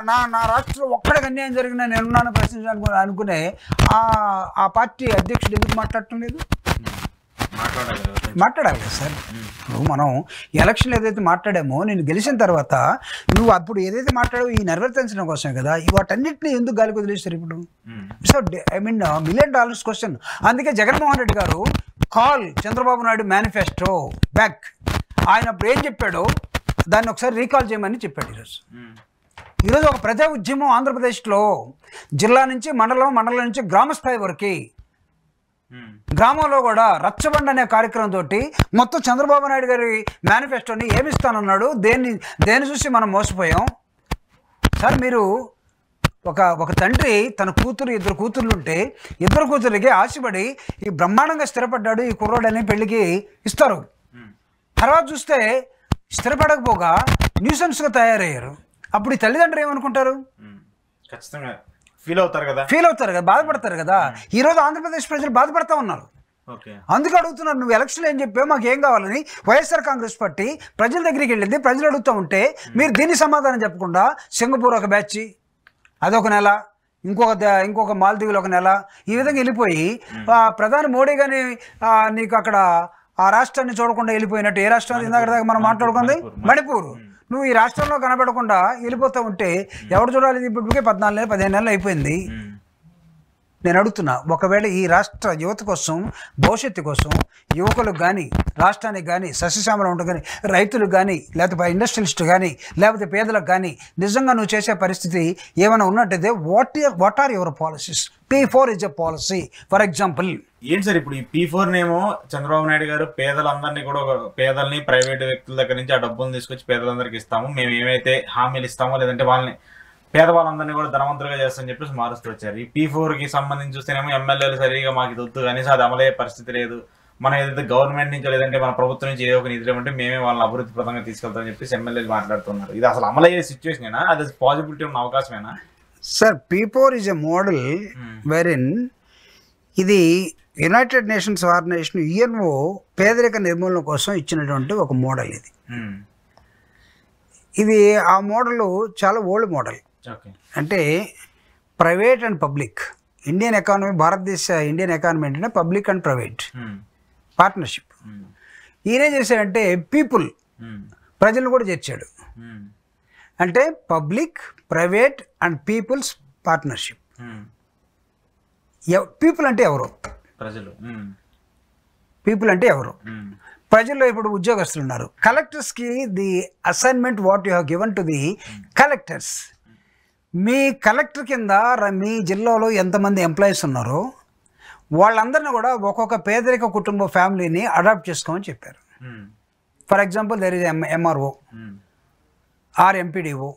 నా రాష్ట్రంలో ఒక్కడికి అన్యాయం జరిగినా నేనున్నాను ప్రశ్నించాలని అనుకునే ఆ పార్టీ అధ్యక్షుడు ఎందుకు మాట్లాడటం లేదు? మాట్లాడాలి కదా సార్. ఇప్పుడు మనం ఎలక్షన్లు ఏదైతే మాట్లాడామో, నేను గెలిచిన తర్వాత నువ్వు అప్పుడు ఏదైతే మాట్లాడావో ఈ నెరవేర్చడం కోసమే కదా. వాటన్నిటిని ఎందుకు గాలికి వదిలేస్తారు ఇప్పుడు? So $1 million question. అందుకే జగన్మోహన్ రెడ్డి గారు call Chandrababu Naidu manifesto back. ఆయన అప్పుడు ఏం చెప్పాడో దాన్ని ఒకసారి రీకాల్ చేయమని చెప్పాడు. ఈరోజు ఒక ప్రజా ఉద్యమం ఆంధ్రప్రదేశ్లో జిల్లా నుంచి మండలం, మండలం నుంచి గ్రామ స్థాయి వరకు గ్రామంలో కూడా రచ్చబండ అనే కార్యక్రమం తోటి మొత్తం చంద్రబాబు నాయుడు గారి మేనిఫెస్టోని ఏమిస్తానన్నాడు, దేన్ని చూసి మనం మోసపోయాం సార్. మీరు ఒక తండ్రి తన ఇద్దరు కూతుర్లు ఉంటే ఇద్దరు కూతురికి ఆశపడి ఈ బ్రహ్మాండంగా స్థిరపడ్డాడు ఈ కుర్రోడని పెళ్లికి ఇస్తారు. తర్వాత చూస్తే స్థిరపడకపోగా న్యూసెన్స్గా తయారయ్యారు. అప్పుడు ఈ తల్లిదండ్రులు ఏమనుకుంటారు? ఖచ్చితంగా ఫీల్ అవుతారు కదా, బాధపడతారు కదా. ఈరోజు ఆంధ్రప్రదేశ్ ప్రజలు బాధపడతా ఉన్నారు. అందుకు అడుగుతున్నారు, నువ్వు ఎలక్షన్లు ఏం చెప్పావు, మాకు ఏం కావాలని. వైఎస్ఆర్ కాంగ్రెస్ పార్టీ ప్రజల దగ్గరికి వెళ్ళింది, ప్రజలు అడుగుతూ ఉంటే మీరు దీనికి సమాధానం చెప్పకుండా సింగపూర్ ఒక బ్యాచ్, అదొక నెల, ఇంకొక మాల్దీవులు ఒక నెల, ఈ విధంగా వెళ్ళిపోయి ప్రధాని మోడీ కానీ నీకు అక్కడ ఆ రాష్ట్రాన్ని చూడకుండా వెళ్ళిపోయినట్టు. ఏ రాష్ట్రం ఇందాక మనం మాట్లాడుకుంది? మణిపూర్. నువ్వు ఈ రాష్ట్రంలో కనబడకుండా వెళ్ళిపోతూ ఉంటే ఎవరు చూడాలి? ఇప్పటికే 14 నెలలు 15 నెలలు అయిపోయింది. నేను అడుగుతున్నా, ఒకవేళ ఈ రాష్ట్ర యువత కోసం, భవిష్యత్తు కోసం, యువకులకు కానీ రాష్ట్రానికి కానీ సస్యశ్యామలం ఉంటుంది కానీ రైతులకు కానీ లేకపోతే ఇండస్ట్రియలిస్ట్ కానీ లేకపోతే పేదలకు కానీ నిజంగా నువ్వు చేసే పరిస్థితి ఏమైనా ఉన్నట్టయితే what are your policies? P4 is a policy for example. ఏంటి సార్ ఇప్పుడు ఈ P4 నేమో చంద్రబాబు నాయుడు గారు పేదలందరినీ కూడా, పేదల్ని ప్రైవేటు వ్యక్తుల దగ్గర నుంచి ఆ డబ్బులు తీసుకొచ్చి పేదలందరికీ ఇస్తాము, మేము ఏమైతే హామీలు ఇస్తామో లేదంటే వాళ్ళని పేదవాళ్ళందరినీ కూడా ధనవంతులుగా చేస్తామని చెప్పేసి మారుస్తూ వచ్చారు. ఈ P4కి సంబంధించి చూస్తేనేమో ఎమ్మెల్యేలు సరిగా మాకు ఇది వద్దు కనీసం అది అమలయ్యే పరిస్థితి లేదు, మనం ఏదైతే గవర్నమెంట్ నుంచి లేదంటే మన ప్రభుత్వం నుంచి ఏదో ఒక నిధులు ఏమంటే మేమే వాళ్ళని అభివృద్ధి ప్రదంగా తీసుకెళ్తామని చెప్పేసి ఎమ్మెల్యేలు మాట్లాడుతున్నారు. ఇది అసలు అమలయ్యే సిచ్యువేషన్ అది పాసిబిలిటీ ఉన్న అవకాశమేనా? Sir, P4 is a model వెరిన్ ఇది యునైటెడ్ నేషన్స్ ఆర్గనైజేషన్ UNO పేదరిక నిర్మూలన కోసం ఇచ్చినటువంటి ఒక మోడల్. ఇది ఆ మోడల్ చాలా ఓల్డ్ మోడల్. అంటే private and public Indian economy, భారతదేశ ఇండియన్ ఎకానమీ అంటే పబ్లిక్ అండ్ ప్రైవేట్ పార్ట్నర్షిప్. ఈయనే చేశాడంటే పీపుల్, ప్రజలను కూడా చేర్చాడు. అంటే public, private and people's partnership. People అంటే ఎవరు? ప్రజలు. పీపుల్ అంటే ఎవరు? ప్రజల్లో ఇప్పుడు ఉద్యోగస్తులు ఉన్నారు. కలెక్టర్స్కి the assignment what you have given to the collectors. మీ కలెక్టర్ కింద మీ జిల్లాలో ఎంతమంది ఎంప్లాయీస్ ఉన్నారో వాళ్ళందరినీ కూడా ఒక్కొక్క పేదరిక కుటుంబ ఫ్యామిలీని అడాప్ట్ చేసుకోమని చెప్పారు. For example there is MRO or MPDO.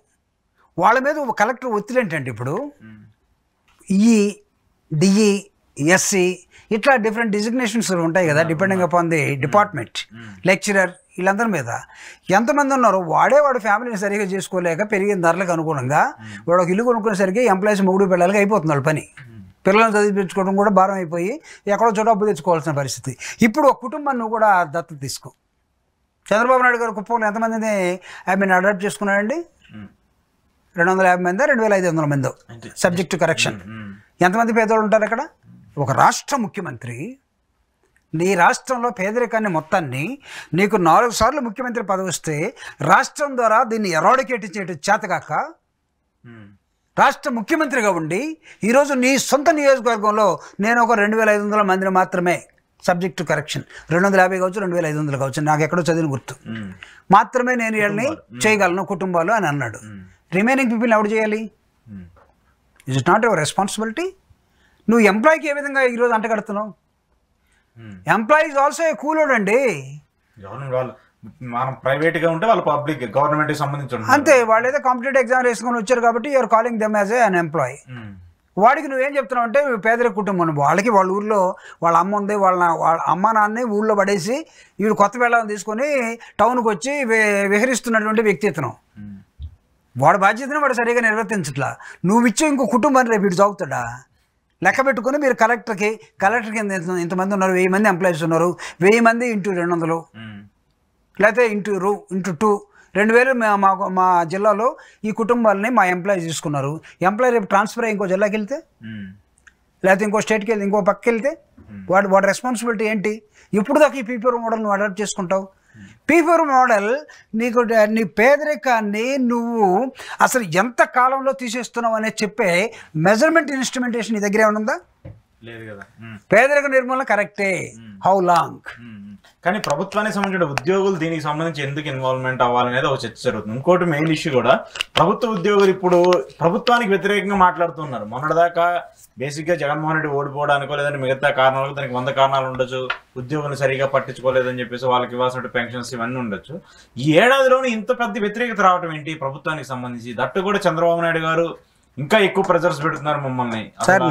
వాళ్ళ మీద కలెక్టర్ ఒత్తిడి ఏంటంటే ఇప్పుడు DE, SC ఇట్లా డిఫరెంట్ డిజిగ్నేషన్స్ ఉంటాయి కదా, depending upon the department. Lecturer వీళ్ళందరి మీద ఎంతమంది ఉన్నారో వాడు ఫ్యామిలీని సరిగ్గా చేసుకోలేక పెరిగిన ధరలకు అనుగుణంగా వాడు ఒక ఇల్లు కొనుక్కునేసరికి ఎంప్లాయీస్ 3 పిల్లలకి అయిపోతుంది వాళ్ళ పని. పిల్లలను చదివించుకోవడం కూడా భారం అయిపోయి ఎక్కడో చోట అప్పు తెచ్చుకోవాల్సిన పరిస్థితి. ఇప్పుడు ఒక కుటుంబాన్ని కూడా దత్తత తీసుకో. చంద్రబాబు నాయుడు గారు కుప్పంలో ఎంతమందిని అడాప్ట్ చేసుకున్నాడండి? 250 మంది, 2500 మంది, సబ్జెక్ట్ టు కరెక్షన్. ఎంతమంది పేదవాళ్ళు ఉంటారు అక్కడ? ఒక రాష్ట్ర ముఖ్యమంత్రి నీ రాష్ట్రంలో పేదరికాన్ని మొత్తాన్ని నీకు 4 సార్లు ముఖ్యమంత్రి పదవి వస్తే రాష్ట్రం ద్వారా దీన్ని ఎరాడికేట్ చేయడం చేతగాక రాష్ట్ర ముఖ్యమంత్రిగా ఉండి ఈరోజు నీ సొంత నియోజకవర్గంలో నేను ఒక 2500 మందిని మాత్రమే సబ్జెక్ట్ టు కరెక్షన్, 250 కావచ్చు 2500 కావచ్చు, నాకు ఎక్కడో చదివిన గుర్తు, మాత్రమే నేను వీళ్ళని చేయగలను కుటుంబాలు అని అన్నాడు. రిమైనింగ్ పీపుల్ ఎవరు చేయాలి? Is it not your responsibility? నువ్వు ఎంప్లాయీకి ఏ విధంగా ఈరోజు అంటగడుతున్నావు? ఎంప్లాయీస్ ఆల్సో ఏ కూలోడ్ అండి. మనం ప్రైవేట్గా ఉంటే వాళ్ళు పబ్లిక్, గవర్నమెంట్కి సంబంధించి అంతే. వాళ్ళు ఏదో కాంపిటేటివ్ ఎగ్జామ్ వేసుకొని వచ్చారు కాబట్టి you are calling them as an employee. వాడికి నువ్వేం చెప్తున్నావు అంటే పేదరిక కుటుంబం, వాళ్ళకి వాళ్ళ ఊళ్ళో వాళ్ళ అమ్మ ఉంది, వాళ్ళ అమ్మ నాన్నని ఊళ్ళో పడేసి వీడు కొత్త వెళ్ళని తీసుకొని టౌన్కి వచ్చి విహరిస్తున్నటువంటి వ్యక్తిత్వం. వాడి బాధ్యతను వాడు సరిగా నిర్వర్తించట్లా. నువ్వు ఇచ్చే ఇంకో కుటుంబాన్ని రేపు వీడు సాగుతాడా? లెక్క పెట్టుకుని మీరు కలెక్టర్ కింద ఇంతమంది ఉన్నారు, 1000 మంది ఎంప్లాయీస్ ఉన్నారు, 1000 మంది ఇంటూ 200 లేకపోతే ఇంటూ 2 2000 మా జిల్లాలో ఈ కుటుంబాలని మా ఎంప్లాయీస్ తీసుకున్నారు. ఎంప్లాయీ రేపు ట్రాన్స్ఫర్ అయ్యి ఇంకో జిల్లాకి వెళ్తే లేకపోతే ఇంకో స్టేట్కి వెళ్తే ఇంకో పక్కకి వెళ్తే వాడి రెస్పాన్సిబిలిటీ ఏంటి? ఇప్పుడు దాకా ఈ P4 మోడల్ నువ్వు అడాప్ట్ చేసుకుంటావు. P4 మోడల్ నీకు నీ పేదరికాన్ని నువ్వు అసలు ఎంత కాలంలో తీసేస్తున్నావు అనేది చెప్పే మెజర్మెంట్ ఇన్స్ట్రుమెంటేషన్ నీ దగ్గర ఏమైనా ఉందా? లేదు కదా. పేదరిక నిర్మూలన కరెక్టే, హౌ లాంగ్? కానీ ప్రభుత్వానికి సంబంధించిన ఉద్యోగులు దీనికి సంబంధించి ఎందుకు ఇన్వాల్వ్మెంట్ అవ్వాలనేది ఒక చర్చ జరుగుతుంది. ఇంకోటి మెయిన్ ఇష్యూ కూడా ప్రభుత్వ ఉద్యోగులు ఇప్పుడు ప్రభుత్వానికి వ్యతిరేకంగా మాట్లాడుతున్నారు. మొన్నటిదాకా బేసిక్గా జగన్మోహన్ రెడ్డి ఓడిపోవడానికో లేదంటే మిగతా కారణాలకు దానికి 100 కారణాలు ఉండొచ్చు. ఉద్యోగులు సరిగా పట్టించుకోలేదని చెప్పేసి వాళ్ళకి ఇవ్వాల్సిన పెన్షన్స్ ఇవన్నీ ఉండొచ్చు. ఈ ఏడాదిలోనే ఇంత పెద్ద వ్యతిరేకత రావడం ఏంటి ప్రభుత్వానికి సంబంధించి? దట్టు కూడా చంద్రబాబు నాయుడు గారు ఇంకా ఎక్కువ ప్రెజర్స్ పెడుతున్నారు మమ్మల్ని.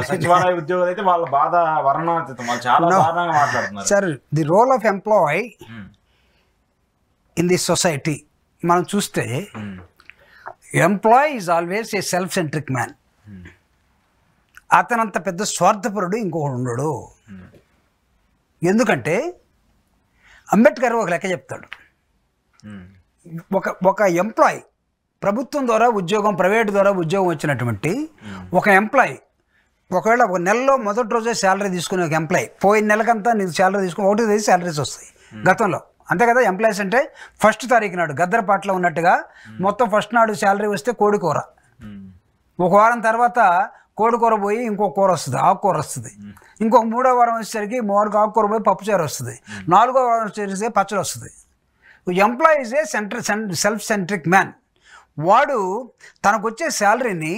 సచివాలయ ఉద్యోగులు అయితే వాళ్ళ బాధ వర్ణాతీతం, వాళ్ళు చాలా దారుణంగా మాట్లాడుతున్నారు. Sir, the role of employ in the society మనం చూస్తే employ is always a self centric man. అతనంత పెద్ద స్వార్థపరుడు ఇంకొకడు ఉండడు. ఎందుకంటే అంబేద్కర్ ఒక లెక్క చెప్తాడు. ఒక ఎంప్లాయ్ ప్రభుత్వం ద్వారా ఉద్యోగం, ప్రైవేట్ ద్వారా ఉద్యోగం వచ్చినటువంటి ఒక ఎంప్లాయ్ ఒకవేళ ఒక నెలలో మొదటి రోజే శాలరీ తీసుకునే ఒక ఎంప్లాయ్ పోయిన నెలకంతా నీకు శాలరీ తీసుకుని 1వ తేదీ శాలరీస్ వస్తాయి గతంలో, అంతే కదా? ఎంప్లాయీస్ అంటే 1st తారీఖు నాడు గద్దరపాట్లో ఉన్నట్టుగా మొత్తం 1st నాడు శాలరీ వస్తే కోడికూర, ఒక వారం తర్వాత కోడికూర పోయి ఇంకో కూర వస్తుంది, ఆకుకూర వస్తుంది. ఇంకొక 3వ వారం వచ్చేసరికి ఆకుకూర పోయి పప్పుచారు వస్తుంది. 4వ వారం వచ్చేసరికి పచ్చడి వస్తుంది. Employee is A self centric man. వాడు తనకు వచ్చే శాలరీని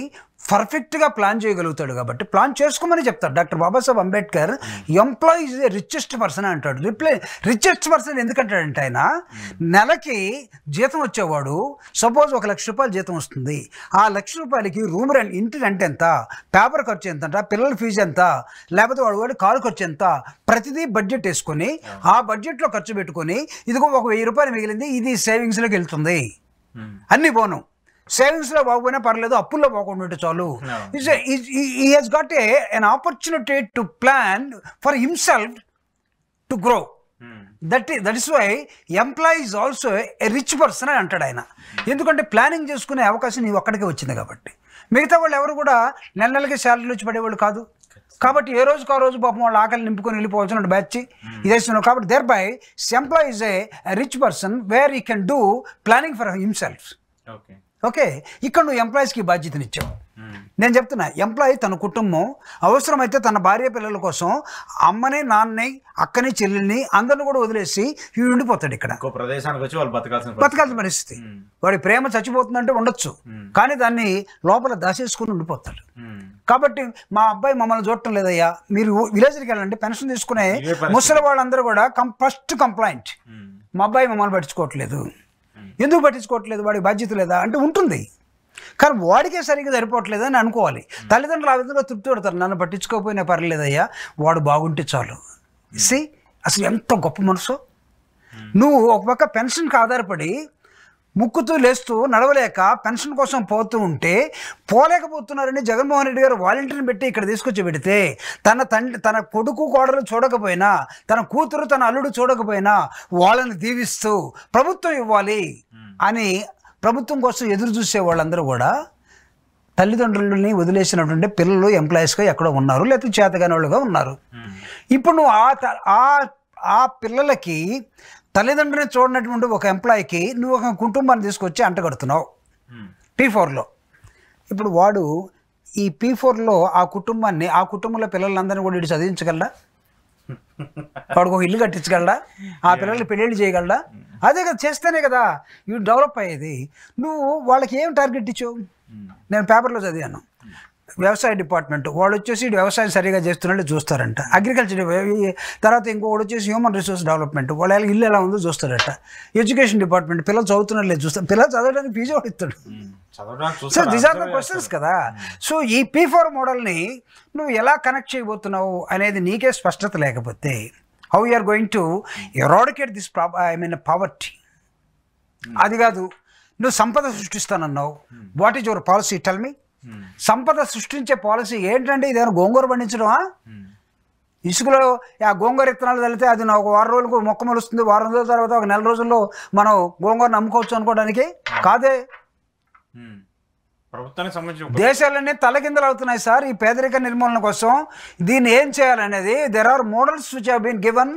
పర్ఫెక్ట్గా ప్లాన్ చేయగలుగుతాడు. కాబట్టి ప్లాన్ చేసుకోమని చెప్తాడు doctor Babasaheb Ambedkar. Employee is A richest person అంటాడు. రిచెస్ట్ పర్సన్ ఎందుకంటాడంటే ఆయన నెలకి జీతం వచ్చేవాడు సపోజ్ 1 లక్ష రూపాయలు జీతం వస్తుంది. ఆ 1 లక్ష రూపాయలకి రూమ్ రెంట్, ఇంటి రెంట్ ఎంత, పేపర్ ఖర్చు ఎంత, పిల్లల ఫీజు ఎంత, లేకపోతే వాడు కారు ఖర్చు ఎంత, ప్రతిదీ బడ్జెట్ వేసుకొని ఆ బడ్జెట్లో ఖర్చు పెట్టుకొని ఇదిగో ఒక 1000 రూపాయలు మిగిలింది, ఇది సేవింగ్స్లోకి వెళ్తుంది. అన్ని పోను, సేవింగ్స్లో బాగుపోయినా పర్లేదు, అప్పుల్లో పోకుండా ఉంటే చాలు. He has got an opportunity to plan for himself to grow. That is why employee is also a rich person అని అంటాడు ఆయన. ఎందుకంటే ప్లానింగ్ చేసుకునే అవకాశం నీవు ఒక్కడికే వచ్చింది కాబట్టి. మిగతా వాళ్ళు ఎవరు కూడా నెలకి శాలరీలు వచ్చి పడేవాళ్ళు కాదు. కాబట్టి ఏ రోజుకు ఆ రోజు పాపం వాళ్ళు ఆకలి నింపుకొని వెళ్ళిపోవాల్సిన బ్యాచ్ ఇదేస్తున్నాం. కాబట్టి thereby employee is a rich person where he can do planning for himself. Okay, ఇక్కడ నువ్వు ఎంప్లాయీస్కి బాధ్యతనిచ్చావు. నేను చెప్తున్నా, ఎంప్లాయీ తన కుటుంబం అవసరమైతే తన భార్య పిల్లల కోసం అమ్మని, నాన్నని, అక్కని, చెల్లెల్ని అందరిని కూడా వదిలేసి వీడు ఉండిపోతాడు. ఇక్కడ ప్రదేశానికి వచ్చి వాళ్ళు బతకాల్సిన పరిస్థితి. వాడి ప్రేమ చచ్చిపోతుందంటే ఉండొచ్చు, కానీ దాన్ని లోపల దాచేసుకుని ఉండిపోతాడు. కాబట్టి మా అబ్బాయి మమ్మల్ని చూడటం లేదయ్యా, మీరు విలేజ్కి వెళ్ళండి, పెన్షన్ తీసుకునే ముసలి వాళ్ళందరూ కూడా ఫస్ట్ కంప్లైంట్, మా అబ్బాయి మమ్మల్ని పట్టించుకోవట్లేదు. ఎందుకు పట్టించుకోవట్లేదు? వాడికి బాధ్యత లేదా అంటే ఉంటుంది, కానీ వాడికే సరిగ్గా సరిపోవట్లేదు అని అనుకోవాలి. తల్లిదండ్రులు ఆ విధంగా తృప్తి పడతారు, నన్ను పట్టించుకోకపోయినా పర్లేదయ్యా, వాడు బాగుంటే చాలు. అసలు ఎంత గొప్ప మనసు. నువ్వు ఒక పక్క పెన్షన్కి ఆధారపడి ముక్కుతూ లేస్తూ నడవలేక పెన్షన్ కోసం పోతూ ఉంటే పోలేకపోతున్నారని జగన్మోహన్ రెడ్డి గారు వాలంటీర్ని పెట్టి ఇక్కడ తీసుకొచ్చి పెడితే తన కొడుకు కోడలు చూడకపోయినా, తన కూతురు తన అల్లుడు చూడకపోయినా వాళ్ళని దీవిస్తూ ప్రభుత్వం ఇవ్వాలి అని ప్రభుత్వం కోసం ఎదురు చూసే వాళ్ళందరూ కూడా తల్లిదండ్రులని వదిలేసినటువంటి పిల్లలు ఎంప్లాయీస్గా ఎక్కడో ఉన్నారు, లేకపోతే చేతగాని వాళ్ళుగా ఉన్నారు. ఇప్పుడు నువ్వు ఆ పిల్లలకి తల్లిదండ్రులని చూడనటువంటి ఒక ఎంప్లాయీకి నువ్వు ఒక కుటుంబాన్ని తీసుకొచ్చి అంటగడుతున్నావు P4లో. ఇప్పుడు వాడు ఈ P4లో ఆ కుటుంబాన్ని, ఆ కుటుంబంలో పిల్లలందరినీ కూడా ఇటు చదివించగలడా? వాడికి ఒక ఇల్లు కట్టించగలడా? ఆ పిల్లల్ని పెళ్ళిళ్ళు చేయగలడా? అదే కదా, చేస్తేనే కదా ఇవి డెవలప్ అయ్యేది. నువ్వు వాళ్ళకి ఏం టార్గెట్ ఇచ్చావు? నేను పేపర్లో చదివాను, వ్యవసాయ డిపార్ట్మెంట్ వాళ్ళు వచ్చేసి వ్యవసాయం సరిగా చేస్తున్నట్టు చూస్తారంట. అగ్రికల్చర్ తర్వాత ఇంకొకటి వచ్చేసి హ్యూమన్ రిసోర్స్ డెవలప్మెంట్, వాళ్ళ ఇల్లు ఎలా ఉందో చూస్తారట. ఎడ్యుకేషన్ డిపార్ట్మెంట్ పిల్లలు చదువుతున్నట్టు లేదు చూస్తారు. పిల్లలు చదవడానికి ఫీజు కూడా ఇస్తాడు. So these are the questions కదా. సో ఈ P4 మోడల్ని నువ్వు ఎలా కనెక్ట్ చేయబోతున్నావు అనేది నీకే స్పష్టత లేకపోతే how you are going to eradicate this poverty? అది కాదు, నువ్వు సంపద సృష్టిస్తానన్నావు. What is your policy? Tell me. సంపద సృష్టించే పాలసీ ఏంటంటే ఇదేమైనా గోంగూర పండించడమా? ఇసుకలో ఆ గోంగూర విత్తనాలు వెళ్తే అది ఒక 6 రోజులకు మొక్క మొలుస్తుంది, 6 రోజుల తర్వాత ఒక 4 రోజుల్లో మనం గోంగూరను అమ్ముకోవచ్చు అనుకోవడానికి కాదే. ప్రభుత్వానికి సంబంధించి దేశాలన్నీ తలకిందలు అవుతున్నాయి సార్ ఈ పేదరిక నిర్మూలన కోసం. దీన్ని ఏం చేయాలనేది there are models which have been given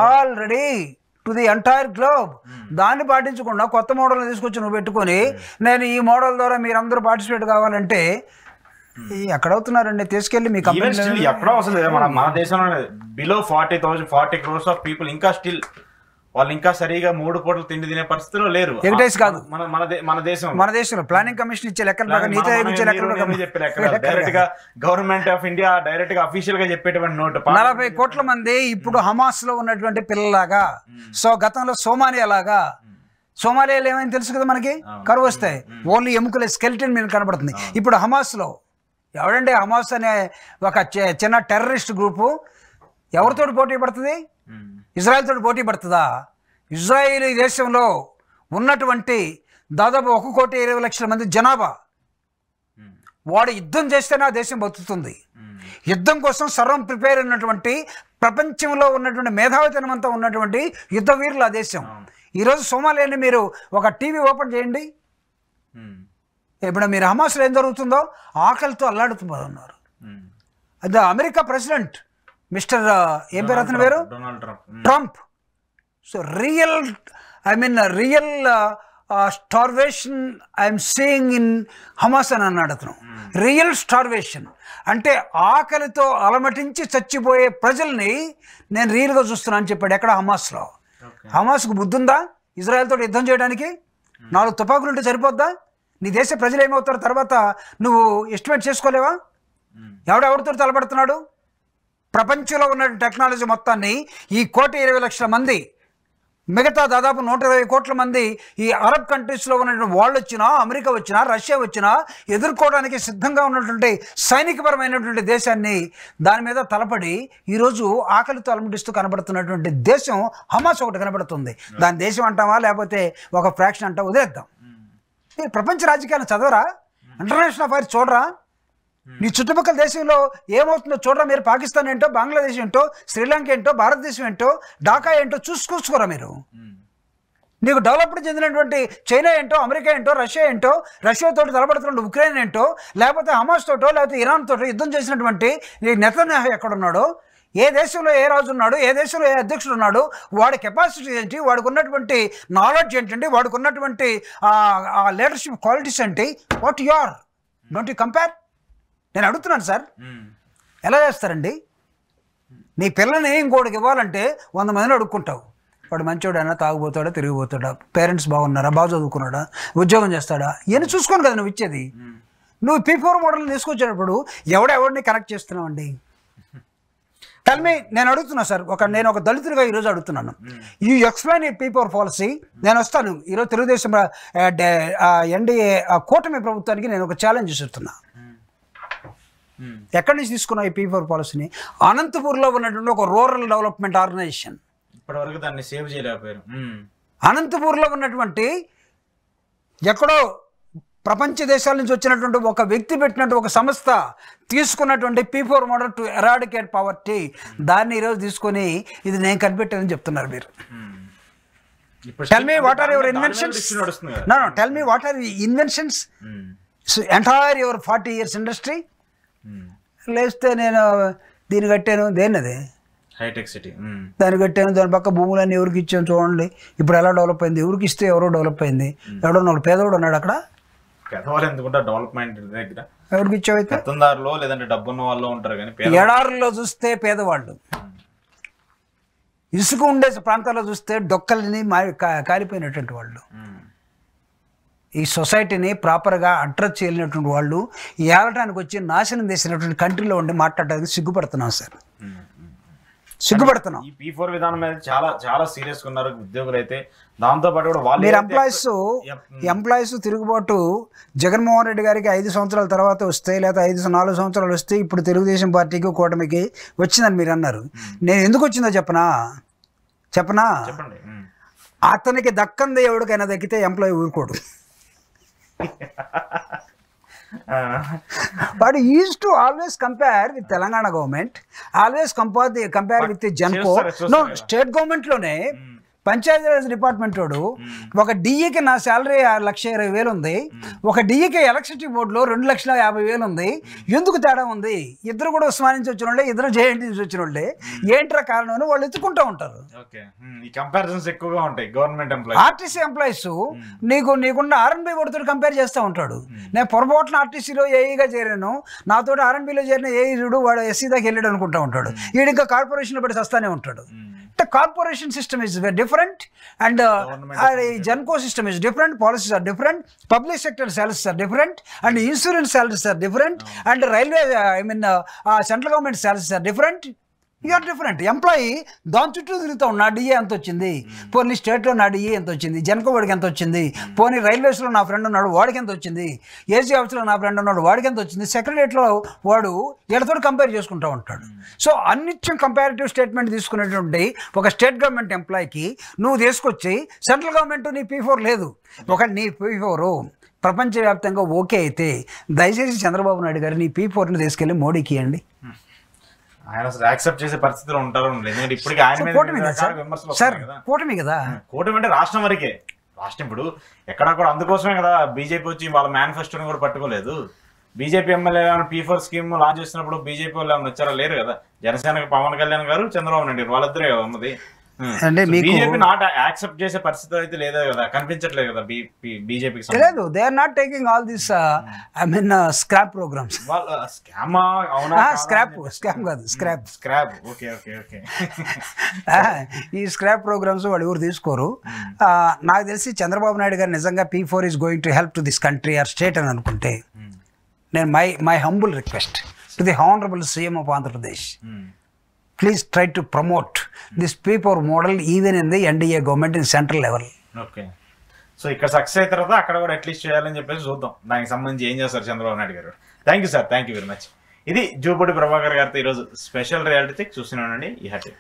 already to the entire globe. దాన్ని పాటించకుండా కొత్త మోడల్ని తీసుకొచ్చి నువ్వు పెట్టుకొని నేను ఈ మోడల్ ద్వారా మీరందరూ పార్టిసిపేట్ కావాలంటే ఎక్కడ అవుతున్నారండి తీసుకెళ్ళి మీ కంపెనీ ఎక్కడో అసలు మన దేశంలో బిలో 40 crores ఆఫ్ పీపుల్ ఇంకా స్టిల్ వాళ్ళు ఇంకా సరిగా 3 పూటలు తిండి తినే పరిస్థితిలో లేరు. ఎగటేసి కాదు మన దేశంలో ప్లానింగ్ కమిషన్ ఇచ్చే లెక్కల ప్రకారం నీతి ఆయోగ్ ఇచ్చే లెక్కల డైరెక్ట్ గా గవర్నమెంట్ ఆఫ్ ఇండియా డైరెక్ట్ గా అఫీషియల్ గా చెప్పేటువంటి నోటు 40 కోట్ల మంది ఇప్పుడు హమాస్ లో ఉన్నటువంటి పిల్లలాగా. సో గతంలో సోమాలియా లాగా, సోమాలియాలో ఏమైనా తెలుసు కదా మనకి, కరువు వస్తాయి, ఓన్లీ ఎముకల స్కెల్టన్ మీద కనబడుతుంది. ఇప్పుడు హమాస్ లో ఎవడంటే హమాస్ అనే ఒక చిన్న టెర్రరిస్ట్ గ్రూపు ఎవరితోటి పోటీ పడుతుంది? ఇజ్రాయెల్ తోటి పోటీ పడుతుందా? ఇజ్రాయేల్ ఈ దేశంలో ఉన్నటువంటి దాదాపు 1,20,00,000 మంది జనాభా. వాడు యుద్ధం చేస్తేనే ఆ దేశం బతుకుతుంది. యుద్ధం కోసం సర్వం ప్రిపేర్ ఉన్నటువంటి ప్రపంచంలో ఉన్నటువంటి మేధావితనం అంతా ఉన్నటువంటి యుద్ధ వీరులు ఆ దేశం. ఈరోజు సోమాలియాని మీరు ఒక టీవీ ఓపెన్ చేయండి, ఇప్పుడు మీరు హమాస్లో ఏం జరుగుతుందో ఆకలితో అల్లాడుతున్నారు. అది అమెరికా ప్రెసిడెంట్ మిస్టర్ ఏం పేరు అతని పేరు, Trump. So real starvation I'm seeing in Hamas అని అన్నాడు అతను. రియల్ స్టార్వేషన్ అంటే ఆకలితో అలమటించి చచ్చిపోయే ప్రజల్ని నేను రియల్గా చూస్తున్నాను చెప్పాడు. ఎక్కడ? హమాస్లో. హమాస్కు బుద్ధి ఉందా ఇజ్రాయెల్తో యుద్ధం చేయడానికి? 4 తుపాకులు ఉంటే సరిపోద్దా? నీ దేశ ప్రజలు ఏమవుతారు తర్వాత నువ్వు ఎస్టిమేట్ చేసుకోలేవా? ఎవడెవరితో తలపడుతున్నాడు? ప్రపంచంలో ఉన్న టెక్నాలజీ మొత్తాన్ని ఈ 1,20,00,000 మంది, మిగతా దాదాపు 120 కోట్ల మంది ఈ అరబ్ కంట్రీస్లో ఉన్నటువంటి వాళ్ళు వచ్చినా, అమెరికా వచ్చినా, రష్యా వచ్చినా ఎదుర్కోవడానికి సిద్ధంగా ఉన్నటువంటి సైనికపరమైనటువంటి దేశాన్ని దాని మీద తలపడి ఈరోజు ఆకలితో అలమటిస్తూ కనబడుతున్నటువంటి దేశం హమాస్ ఒకటి కనబడుతుంది. దాని దేశం అంటామా లేకపోతే ఒక ఫ్రాక్షన్ అంటా వదిలేద్దాం. ప్రపంచ రాజకీయాలను చదవరా? ఇంటర్నేషనల్ అఫైర్స్ చూడరా? నీ చుట్టుపక్కల దేశంలో ఏమవుతుందో చూడరా? మీరు పాకిస్తాన్ ఏంటో, బంగ్లాదేశ్ ఏంటో, శ్రీలంక ఏంటో, భారతదేశం ఏంటో, ఢాకా ఏంటో చూసుకోరా మీరు. నీకు డెవలప్డ్ చెందినటువంటి చైనా ఏంటో, అమెరికా ఏంటో, రష్యా ఏంటో, రష్యాతో తలపడుతున్న ఉక్రెయిన్ ఏంటో, లేకపోతే హమాస్ తోటో లేకపోతే ఇరాన్ తోటో యుద్ధం చేసినటువంటి నెతన్యాహు ఎక్కడున్నాడో, ఏ దేశంలో ఏ రాజు ఉన్నాడు, ఏ దేశంలో ఏ అధ్యక్షుడు ఉన్నాడు, వాడి కెపాసిటీ ఏంటి, వాడికి ఉన్నటువంటి నాలెడ్జ్ ఏంటండి, వాడికి ఉన్నటువంటి లీడర్షిప్ క్వాలిటీస్ ఏంటి? What you are, don't you compare? నేను అడుగుతున్నాను సార్, ఎలా చేస్తారండి? నీ పిల్లని ఇంకోటికి ఇవ్వాలంటే 100 మందిని అడుక్కుంటావు. వాడు మంచోడైనా, తాగుపోతాడా, తిరిగిపోతాడా, పేరెంట్స్ బాగున్నారా, బాగా చదువుకున్నాడా, ఉద్యోగం చేస్తాడా, ఇవన్నీ చూసుకోను కదా నువ్వు ఇచ్చేది. నువ్వు P4 మోడల్ని తీసుకొచ్చేటప్పుడు ఎవడెవడిని కనెక్ట్ చేస్తున్నావు? టెల్ మీ, నేను అడుగుతున్నా సార్, నేను ఒక దళితుడిగా ఈరోజు అడుగుతున్నాను. యూ ఎక్స్ప్లెయిన్ ఈ P4 పాలసీ. నేను వస్తాను ఈరోజు తెలుగుదేశం ఎన్డీఏ కూటమి ప్రభుత్వానికి నేను ఒక ఛాలెంజ్ ఇస్తున్నా. ఎక్కడి నుంచి తీసుకున్నా ఈ P4 పాలసీని? అనంతపూర్లో ఉన్నటువంటి ఒక రూరల్ డెవలప్మెంట్ ఆర్గనైజేషన్ ఇప్పటివరకు దాన్ని సేవ్ చేయలేకపోయారు. అనంతపూర్లో ఉన్నటువంటి ఎక్కడో ప్రపంచ దేశాల నుంచి వచ్చినటువంటి ఒక వ్యక్తి పెట్టినట్టు ఒక సంస్థ తీసుకున్నటువంటి P4 model to eradicate poverty, దాన్ని ఈరోజు తీసుకొని ఇది నేను కనిపెట్టానని చెప్తున్నారు మీరు. Tell me what are your inventions? No tell me what are inventions? Entire your 40 years industry. లేస్తే నేను దీన్ని కట్టాను, దేన్నది హైటెక్ సిటీ, దాన్ని కట్టాను, దాని పక్క భూములన్నీ ఎవరికి ఇచ్చాను చూడండి ఇప్పుడు ఎలా డెవలప్ అయింది. ఎవరికి ఇస్తే ఎవరో డెవలప్ అయింది. ఎవడో పేదవాడు ఉన్నాడు అక్కడ. పెద్దవాళ్ళు ఎందుకుంటా డెవలప్మెంట్ దగ్గర ఎవరికి ఇచ్చావు? అయితే పెత్తందారులో లేదంటే డబ్బున్న వాళ్ళు ఉంటారు, కానీ ఎడారుల్లో చూస్తే పేదవాళ్ళు, ఇసుక ఉండే ప్రాంతాల్లో చూస్తే డొక్కల్ని కాలిపోయినటువంటి వాళ్ళు, ఈ సొసైటీని ప్రాపర్గా అడ్రస్ చేయలేనటువంటి వాళ్ళు ఏలటానికి వచ్చి నాశనం చేసినటువంటి కంట్రీలో ఉండి మాట్లాడడానికి సిగ్గుపడుతున్నాం సార్, సిగ్గుపడుతున్నాం. ఈ P4 విధానం మీద చాలా చాలా సీరియస్గా ఉన్నారు ఉద్యోగులు. అయితే దాంతో పాటు కూడా వాళ్ళు మీరు ఎంప్లాయీస్ తిరుగుబాటు జగన్మోహన్ రెడ్డి గారికి 5 సంవత్సరాల తర్వాత వస్తే, లేదా 4 సంవత్సరాలు వస్తే ఇప్పుడు తెలుగుదేశం పార్టీకి కూటమికి వచ్చిందని మీరు అన్నారు. నేను ఎందుకు వచ్చిందో చెప్పనా? చెప్పండి. అతనికి దక్కంది ఎవరికైనా దక్కితే ఎంప్లాయీ ఊరుకోడు. But he used to always compare with Telangana government, always compare with the Genco. No, state government లోనే పంచాయతీరాజ్ డిపార్ట్మెంట్ వాడు ఒక డిఈకి నా శాలరీ 1,20,000 ఉంది, ఒక డిఈకి ఎలక్ట్రిసిటీ బోర్డులో 2,50,000 ఉంది, ఎందుకు తేడా ఉంది? ఇద్దరు కూడా ఉస్మానియా నుంచి వచ్చిన వాళ్ళే, ఇద్దరు జేఎన్టీ నుంచి వచ్చిన వాళ్ళే, ఏంట్రా కారణం అని వాళ్ళు ఎత్తుకుంటూ ఉంటారు. ఆర్టీసీ ఎంప్లాయీస్ నీకున్న ఆర్ఎన్బి బోర్డుతో కంపేర్ చేస్తూ ఉంటాడు. నేను పొరపాటున ఆర్టీసీలో ఏఈగా చేరాను, నాతో ఆర్ఎన్బిలో చేరిన ఏఈ చూడు వాడు ఎస్సీ దాకా వెళ్ళాడు అనుకుంటా ఉంటాడు. వీడు ఇంకా కార్పొరేషన్లో పడి వస్తానే ఉంటాడు. The corporation system is very different, and Genco system is different, policies are different, public sector salaries are different, and insurance salaries are different, and railway, central government salaries are different. You are different. Employee దాని చుట్టూ తిరుగుతాం, నా DA ఎంత వచ్చింది, పోనీ స్టేట్లో నా DA ఎంత వచ్చింది, జెన్కో వాడికి ఎంత వచ్చింది, పోనీ రైల్వేస్లో నా ఫ్రెండ్ ఉన్నాడు వాడికి ఎంత వచ్చింది, ఏసీ ఆఫీస్లో నా ఫ్రెండ్ ఉన్నాడు వాడికి ఎంత వచ్చింది, సెక్రటరియట్లో వాడు వీళ్ళతో కంపేర్ చేసుకుంటూ ఉంటాడు. సో అన్నిత్యం కంపారిటివ్ స్టేట్మెంట్ తీసుకునేటువంటి ఒక స్టేట్ గవర్నమెంట్ ఎంప్లాయీకి నువ్వు తీసుకొచ్చి సెంట్రల్ గవర్నమెంట్ నీ P4 లేదు, ఒక నీ P4 ప్రపంచవ్యాప్తంగా ఓకే అయితే దయచేసి చంద్రబాబు నాయుడు గారు నీ P4ని తీసుకెళ్ళి మోడీకి ఇవ్వండి. ఆయన అసలు యాక్సెప్ట్ చేసే పరిస్థితిలో ఉంటారు. ఎందుకంటే ఇప్పటికీ ఆయన కూటమి కదా, కూటమి అంటే రాష్ట్రం వరకే. రాష్ట్రం ఇప్పుడు ఎక్కడా కూడా అందుకోసమే కదా బీజేపీ వచ్చి వాళ్ళ మేనిఫెస్టోని కూడా పట్టుకోలేదు. BJP MLA P4 scheme launch చేసినప్పుడు బీజేపీ వాళ్ళు ఏమైనా వచ్చారా? లేరు కదా. జనసేనకి పవన్ కళ్యాణ్ గారు, చంద్రబాబు నాయుడు గారు వాళ్ళిద్దరే కదా ఉన్నది. బీజేపీ నాట్ యాక్సెప్ట్ చేసే పరిస్థితి అయితే లేదా కదా, కనిపించట్లేదు కదా బీజేపీకి. లేదు, they are not taking all this scrap programmes. Scrap కాదు, స్క్రాప్. Okay okay okay. ఈ స్క్రాప్ ప్రోగ్రామ్స్ వాళ్ళు ఎవరు తీసుకోరు. నాకు తెలిసి చంద్రబాబు నాయుడు గారు నిజంగా P4 is going to help to this country or state అని అనుకుంటే, నేను my humble request to the honourable CM of Andhra Pradesh, please try to promote this P4 model even in the NDA government in central level. Okay. So ఇక్కడ success అయిన తర్వాత అక్కడ కూడా at least చేయాలని చెప్పేసి చూద్దాం. దానికి సంబంధించి ఏం చేస్తారు చంద్రబాబు నాయుడు గారు. Thank you sir, thank you very much. ఇది జూపూడి ప్రభాకర్ గారితో ఈరోజు స్పెషల్ రియాలిటీ చెక్ చూస్తున్నానండి. ఈ హ్యాపీ